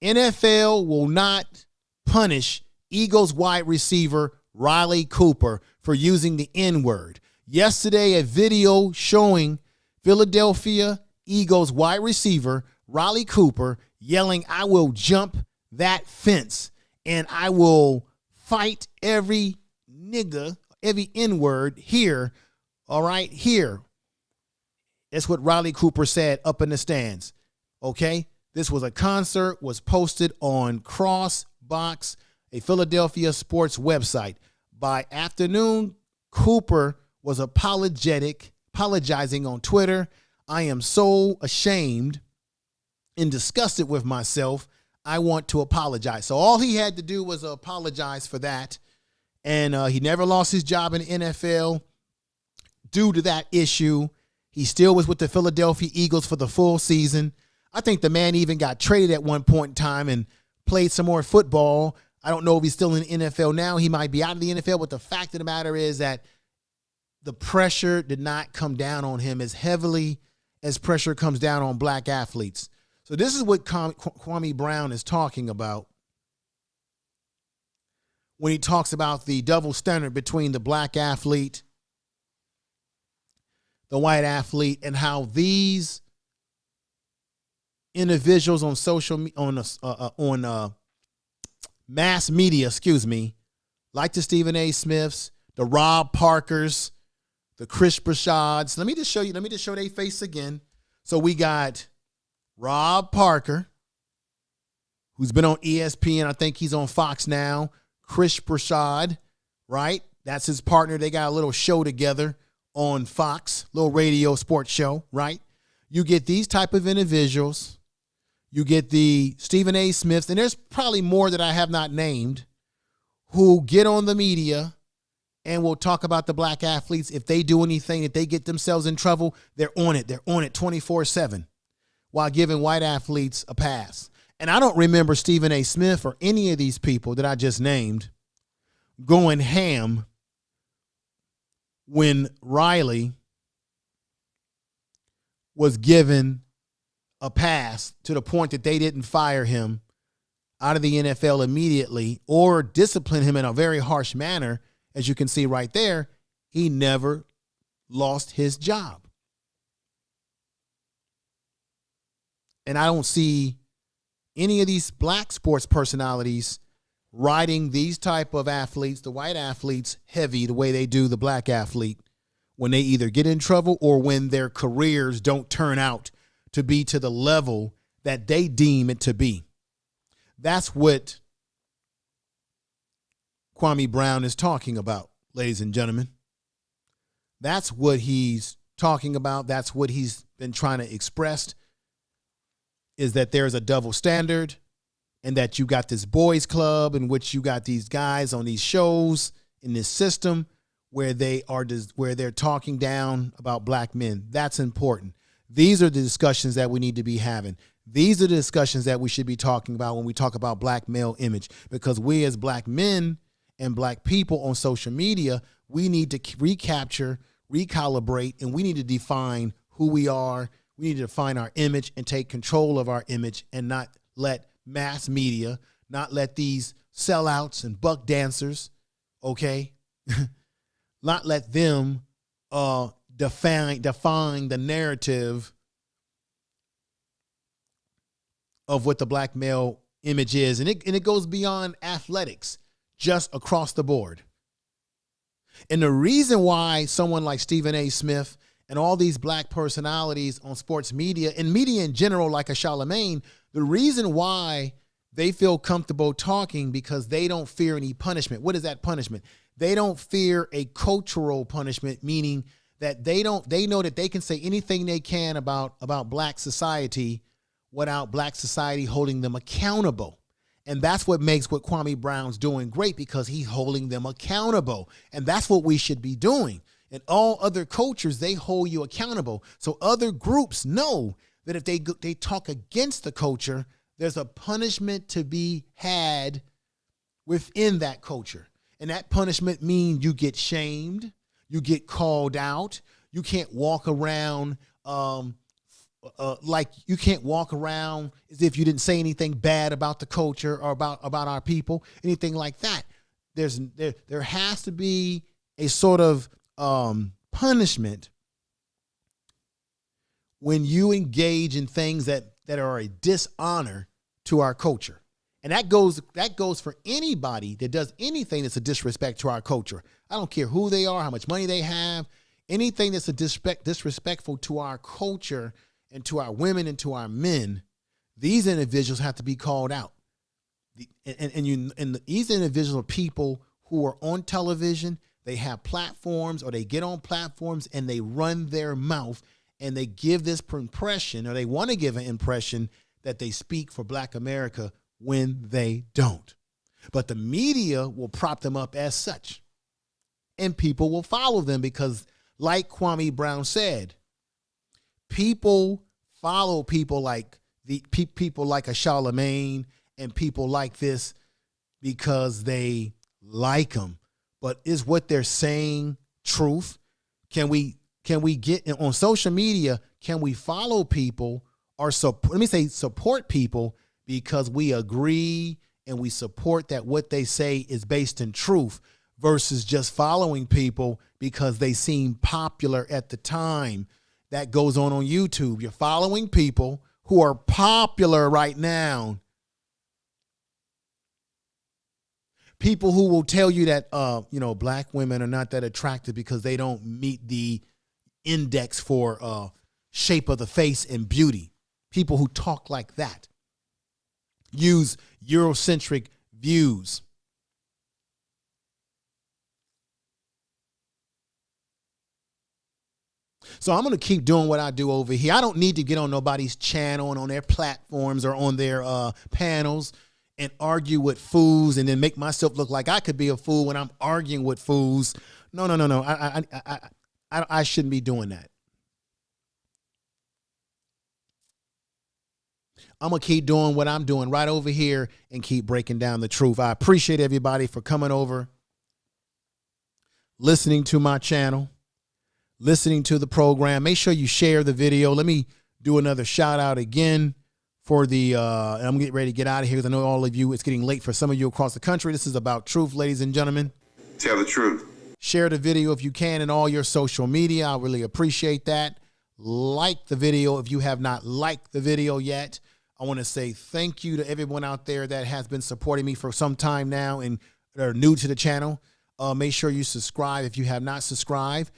NFL will not punish Eagles wide receiver Riley Cooper for using the N-word. Yesterday, a video showing Philadelphia Eagles wide receiver Riley Cooper yelling, "I will jump that fence and I will fight every nigga, every N-word here." All right, here. That's what Riley Cooper said up in the stands. Okay, this was a concert, was posted on Crossbox, a Philadelphia sports website. By afternoon, Cooper was apologizing on Twitter. "I am so ashamed and disgusted with myself. I want to apologize." So all he had to do was apologize for that. And he never lost his job in the NFL due to that issue. He still was with the Philadelphia Eagles for the full season. I think the man even got traded at one point in time and played some more football. I don't know if he's still in the NFL now. He might be out of the NFL, but the fact of the matter is that the pressure did not come down on him as heavily as pressure comes down on black athletes. So this is what Kwame Brown is talking about when he talks about the double standard between the black athlete, the white athlete, and how these individuals on mass media, like the Stephen A. Smiths, the Rob Parkers, the Chris Brashads. Let me just show their face again. So we got Rob Parker, who's been on ESPN. I think he's on Fox now. Chris Brashad, right? That's his partner. They got a little show together on Fox, little radio sports show, right? You get these type of individuals. You get the Stephen A. Smiths, and there's probably more that I have not named, who get on the media and will talk about the black athletes. If they do anything, if they get themselves in trouble, they're on it. They're on it 24/7 while giving white athletes a pass. And I don't remember Stephen A. Smith or any of these people that I just named going ham when Riley was given a pass to the point that they didn't fire him out of the NFL immediately or discipline him in a very harsh manner. As you can see right there, he never lost his job. And I don't see any of these black sports personalities riding these type of athletes, the white athletes, heavy the way they do the black athlete when they either get in trouble or when their careers don't turn out to be to the level that they deem it to be. That's what Kwame Brown is talking about, ladies and gentlemen. That's what he's talking about. That's what he's been trying to express, is that there's a double standard and that you got this boys club in which you got these guys on these shows in this system where they're talking down about black men. That's important. These are the discussions that we need to be having. These are the discussions that we should be talking about when we talk about black male image, because we as black men and black people on social media, we need to recapture, recalibrate, and we need to define who we are. We need to define our image and take control of our image and not let mass media, not let these sellouts and buck dancers, okay, not let them define the narrative of what the black male image is. And it goes beyond athletics, just across the board. And the reason why someone like Stephen A. Smith and all these black personalities on sports media and media in general, like a Charlamagne, the reason why they feel comfortable talking because they don't fear any punishment. What is that punishment? They don't fear a cultural punishment, meaning that they know that they can say anything they can about black society without black society holding them accountable. And that's what makes what Kwame Brown's doing great, because he's holding them accountable. And that's what we should be doing. In all other cultures, they hold you accountable. So other groups know that if they talk against the culture, there's a punishment to be had within that culture. And that punishment means you get shamed, you get called out, you can't walk around like you can't walk around as if you didn't say anything bad about the culture or about our people, anything like that. There has to be a sort of punishment when you engage in things that are a dishonor to our culture. And that goes for anybody that does anything that's a disrespect to our culture. I don't care who they are, how much money they have, anything that's a disrespectful to our culture and to our women and to our men. These individuals have to be called out. These individuals are people who are on television. They have platforms, or they get on platforms and they run their mouth and they give this impression, or they want to give an impression that they speak for Black America when they don't. But the media will prop them up as such. And people will follow them because, like Kwame Brown said, people follow people like people like a Charlamagne and people like this because they like them. But is what they're saying truth? Can we get on social media? Can we follow people or support people because we agree and we support that what they say is based in truth, versus just following people because they seem popular at the time? That goes on YouTube. You're following people who are popular right now. People who will tell you that, black women are not that attractive because they don't meet the index for shape of the face and beauty. People who talk like that. Use Eurocentric views. So I'm going to keep doing what I do over here. I don't need to get on nobody's channel and on their platforms or on their panels and argue with fools and then make myself look like I could be a fool when I'm arguing with fools. No. I shouldn't be doing that. I'm going to keep doing what I'm doing right over here and keep breaking down the truth. I appreciate everybody for coming over, listening to my channel, listening to the program. Make sure you share the video. Let me do another shout out again for the, I'm getting ready to get out of here because I know all of you, it's getting late for some of you across the country. This is about truth, ladies and gentlemen. Tell the truth. Share the video if you can in all your social media. I really appreciate that. Like the video if you have not liked the video yet. I want to say thank you to everyone out there that has been supporting me for some time now and are new to the channel. Make sure you subscribe if you have not subscribed.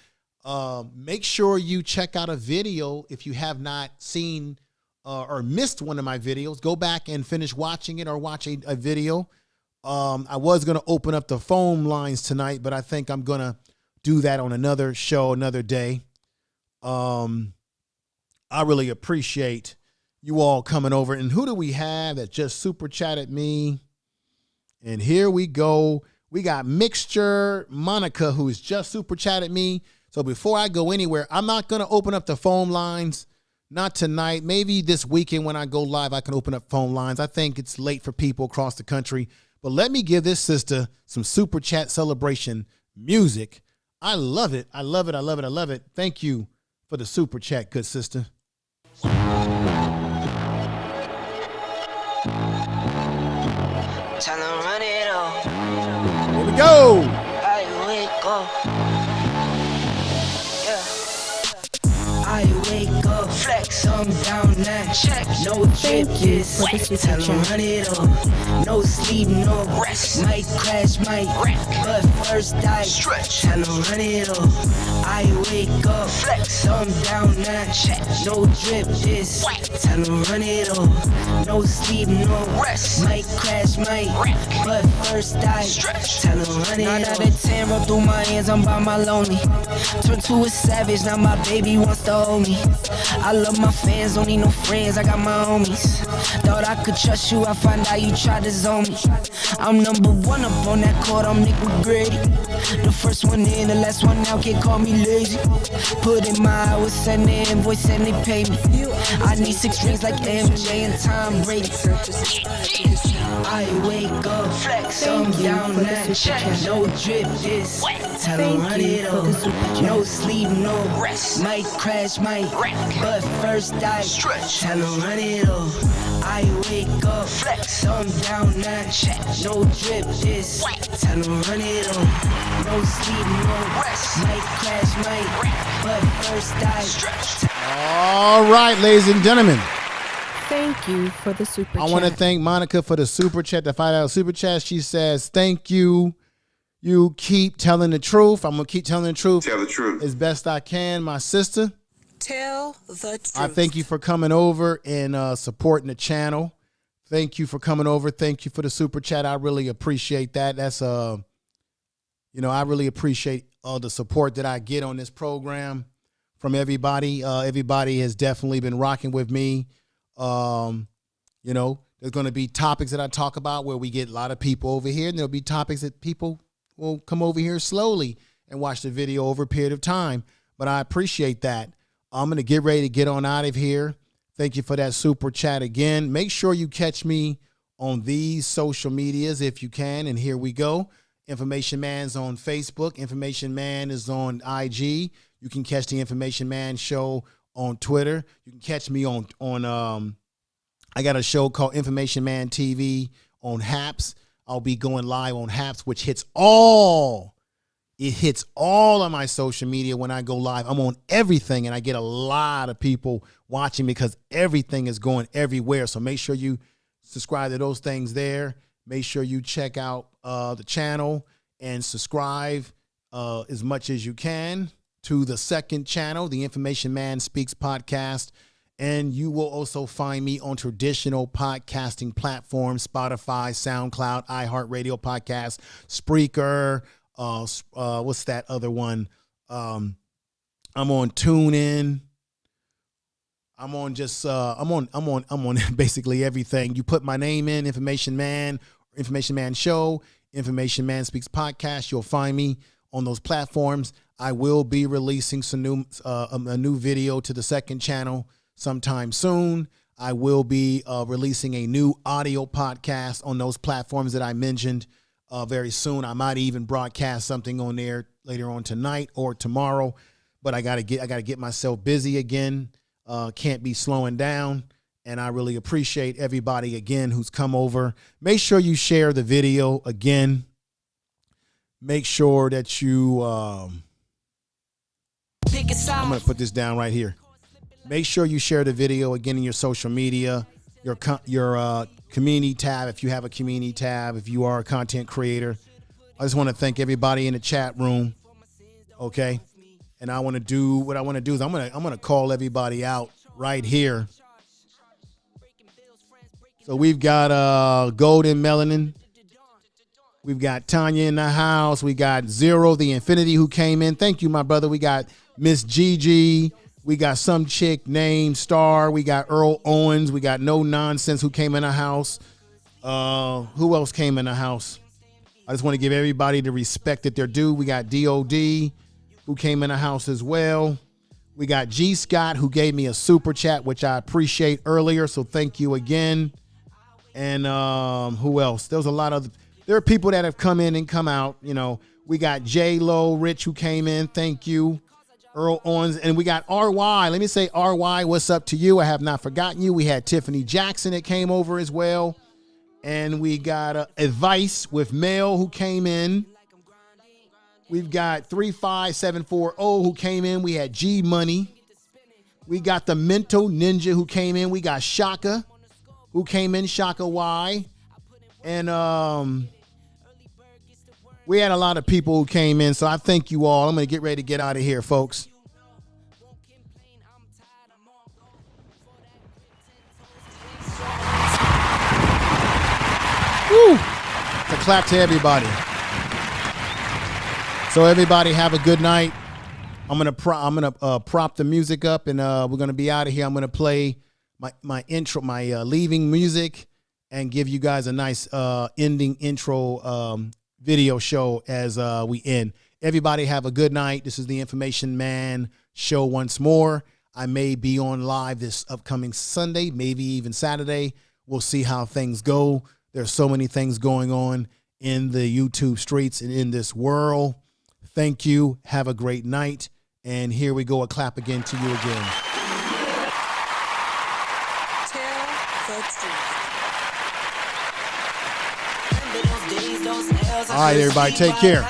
Make sure you check out a video if you have not seen or missed one of my videos. Go back and finish watching it or watch a video. I was going to open up the phone lines tonight, but I think I'm going to do that on another show, another day. I really appreciate you all coming over. And who do we have that just super chatted me? And here we go. We got Mixture Monica, who has just super chatted me. So before I go anywhere, I'm not going to open up the phone lines. Not tonight. Maybe this weekend when I go live, I can open up phone lines. I think it's late for people across the country. But let me give this sister some super chat celebration music. I love it. I love it. I love it. I love it. Thank you for the super chat, good sister. Tell him run it up. Here we go. I wake up. Yeah. I wake up, flex, I'm down now. Check, no drip, is wet. Tell him run it up. No sleep, no rest. Might crash, might wreck. But first I stretch. Tell him run it up. I wake up, flex, I'm down now. Check, no drip, is wet. Tell him run it up. No sleep, no rest. Might crash, might wreck. But first I stretch. Tell him run it up. 9 out of 10 roll through my hands, I'm by my lonely. Turn to a savage, now my baby wants to hold me. I love my fans, don't need no friends, I got my homies. Thought I could trust you, I find out you tried to zone me. I'm number one up on that court, I'm Nick McGrady. The first one in, the last one out, can't call me lazy. Put in my hours, send the invoice and they pay me. I need 6 rings like MJ and Tom Brady. I wake up, flex, I'm down now. Check, no drip, this wet. Tell him run it up. No sleep, no rest. Might crash, might wreck. But first I stretch. Tell him run it up. I wake up, flex, I'm down now. Check, no drip, this wet. Tell him run it up. No sleep, no rest. Might crash, might wreck. But first I stretch. All right, ladies and gentlemen. Thank you for the super chat. I want to thank Monica for the super chat, the $5 super chat. She says, thank you. You keep telling the truth. I'm going to keep telling the truth. Tell the truth. As best I can, my sister. Tell the truth. I thank you for coming over and supporting the channel. Thank you for coming over. Thank you for the super chat. I really appreciate that. That's, I really appreciate the support that I get on this program from everybody. Everybody has definitely been rocking with me. There's going to be topics that I talk about where we get a lot of people over here, and there'll be topics that people will come over here slowly and watch the video over a period of time. But I appreciate that. I'm going to get ready to get on out of here. Thank you for that super chat again. Make sure you catch me on these social medias if you can. And here we go. Information Man's on Facebook. Information Man is on IG. You can catch the Information Man show on Twitter. You can catch me on I got a show called Information Man TV on Haps. I'll be going live on Haps, which hits all of my social media when I go live. I'm on everything, and I get a lot of people watching because everything is going everywhere. So make sure you subscribe to those things there. Make sure you check out the channel and subscribe as much as you can to the second channel, the Information Man Speaks podcast. And you will also find me on traditional podcasting platforms, Spotify, SoundCloud, iHeartRadio podcast, Spreaker. What's that other one? I'm on TuneIn. I'm on basically everything. You put my name in, Information Man, Information Man Show, Information Man Speaks podcast. You'll find me on those platforms. I will be releasing a new video to the second channel sometime soon. I will be releasing a new audio podcast on those platforms that I mentioned very soon. I might even broadcast something on there later on tonight or tomorrow, but I gotta get myself busy again. Can't be slowing down. And I really appreciate everybody again who's come over. Make sure you share the video again. Make sure that you I'm gonna put this down right here. Make sure you share the video again in your social media, your community tab, if you have a community tab, if you are a content creator. I just want to thank everybody in the chat room. Okay. And I want to do what I want to do is I'm going to call everybody out right here. So we've got Golden Melanin. We've got Tanya in the house. We got Zero the Infinity who came in. Thank you, my brother. We got Miss Gigi. We got some chick named Star. We got Earl Owens. We got No Nonsense who came in the house. Who else came in the house? I just want to give everybody the respect that they're due. We got DOD who came in the house as well. We got G. Scott who gave me a super chat, which I appreciate earlier. So thank you again. And who else? There are people that have come in and come out. We got J. Lo Rich who came in. Thank you. Earl Owens, and we got RY. Let me say, RY, what's up to you? I have not forgotten you. We had Tiffany Jackson that came over as well. And we got Advice with Mel who came in. We've got 35740 who came in. We had G Money. We got the Mental Ninja who came in. We got Shaka who came in, Shaka Y. And we had a lot of people who came in, so I thank you all. I'm going to get ready to get out of here, folks. Woo! It's a clap to everybody. So everybody have a good night. I'm gonna prop the music up, and we're gonna be out of here. I'm gonna play my intro, my leaving music, and give you guys a nice ending intro video show as we end. Everybody have a good night. This is the Information Man show once more. I may be on live this upcoming Sunday, maybe even Saturday. We'll see how things go. There's so many things going on in the YouTube streets and in this world. Thank you. Have a great night. And here we go. A clap again to you again. Tell the truth. All right, everybody, take care.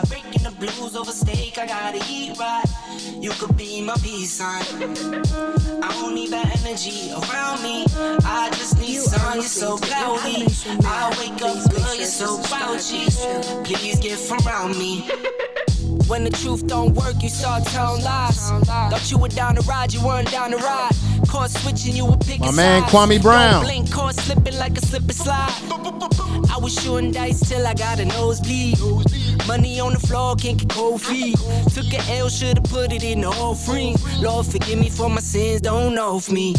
Breaking the blues over steak, I gotta eat right. You could be my peace sign. I don't need that energy around me. I just need sun, you're so cloudy. I wake up good, you're so grouchy. Please get from around me. When the truth don't work, you start telling lies. Thought you were down to ride, you weren't down to ride. Caught switching, you were picking My man Kwame Brown. Blink, caught slipping like a slip and slide. I was shooting dice till I got a nosebleed. Money on the floor, can't get cold feet. Took an L, should've put it in the offering. Lord, forgive me for my sins, don't know of me.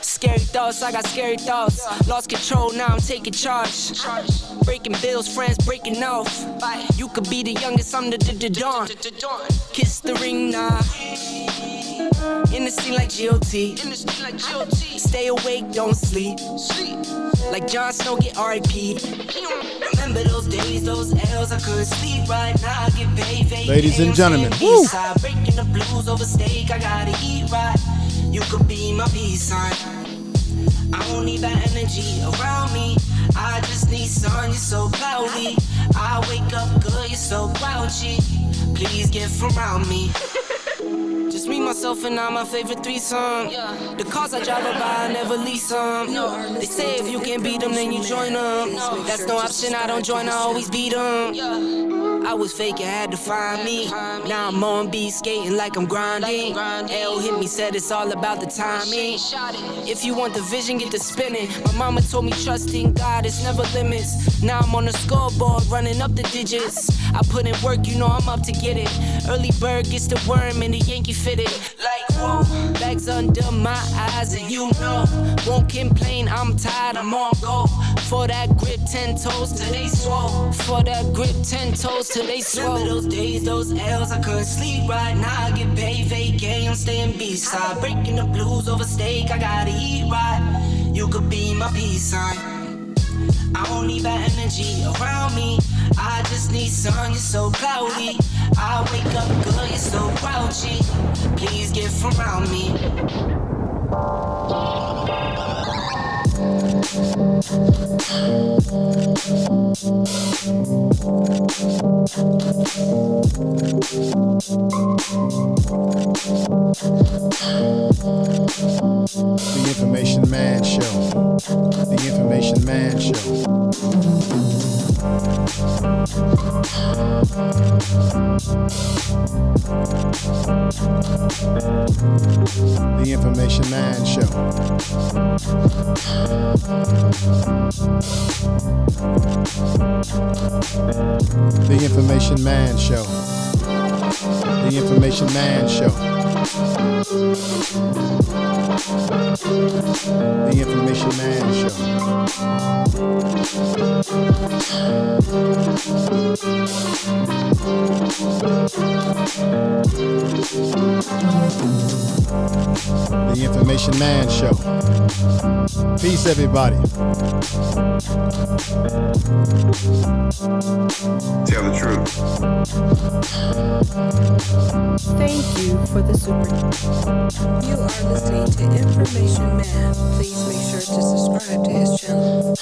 Scary thoughts, I got scary thoughts. Lost control, now I'm taking charge. Breaking bills, friends breaking off. You could be the youngest, I'm the dawn. Kiss the ring, nah. In the scene like GOT. Stay awake, don't sleep. Like Jon Snow, get R.I.P. Remember those days, those L's, I couldn't sleep right now. I get paid. Ladies and gentlemen, woo! Breaking the blues over steak, I gotta eat right. You could be my peace sign. I don't need that energy around me. I just need sun, you're so cloudy. I wake up good, you're so grouchy. Please get from around me. Just me, myself, and I, my favorite threesome. The cars I drive by, I never lease them. They say if you can't beat them, then you join them. That's no option, I don't join, I always beat them. I was fake, I had to find me. Now I'm on beat, skating like I'm grinding. L hit me, said it's all about the timing. If you want the vision, get to spinning. My mama told me trust in God, it's never limits. Now I'm on the scoreboard, running up the digits. I put in work, you know I'm up to get it. Early bird gets the worm and the Yankee fitted. Like, whoa, bags under my eyes and you know. Won't complain, I'm tired, I'm on go. For that grip, 10 toes till they swole. For that grip, 10 toes till they swole. Remember those days, those L's, I couldn't sleep right now. I get paid, vacay, I'm staying B-side. Breaking the blues over steak, I gotta eat right. You could be my peace sign. I don't need that energy around me. I just need sun, you're so cloudy. I wake up good, you're so grouchy. Please get from around me. The Information Man Show. The Information Man Show. The Information Man Show. The Information Man Show. The Information Man Show. The Information Man Show. The Information Man Show. Peace, everybody. Tell the truth. Thank you for the super. You are listening to Information Man. Please make sure to subscribe to his channel.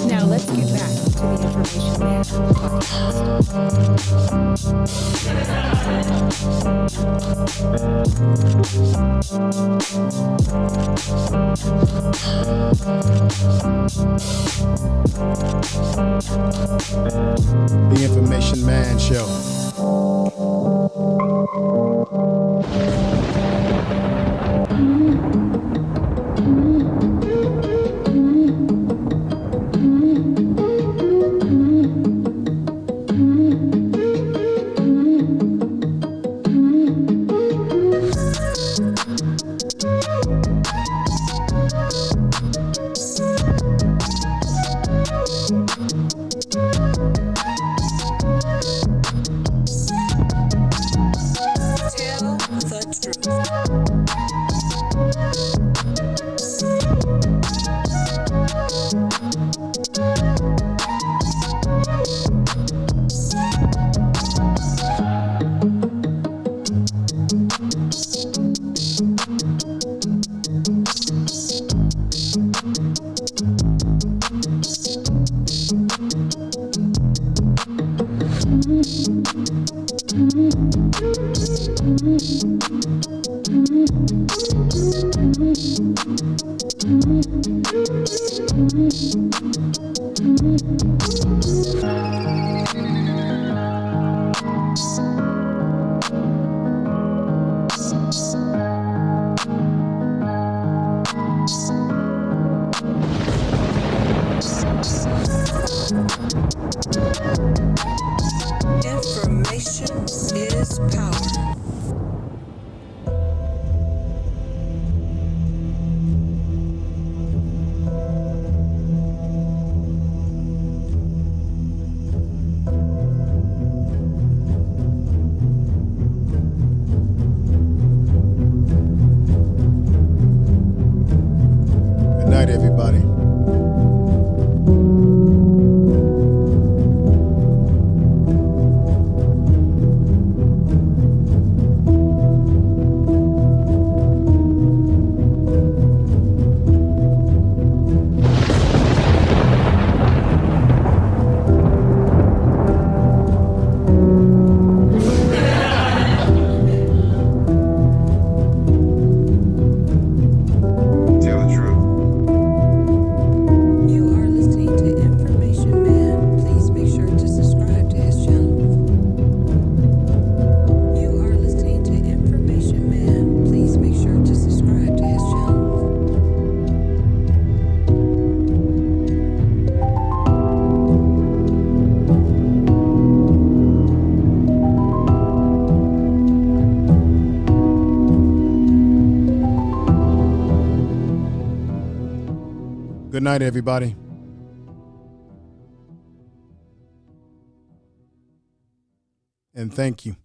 Now let's get back to the Information Man The Information Man Show. Tell the truth. Information is power. Good night, everybody. Tell the truth. You are listening to Information Man. Please make sure to subscribe to his channel. You are listening to Information Man. Please make sure to subscribe to his channel. Good night, everybody. And thank you.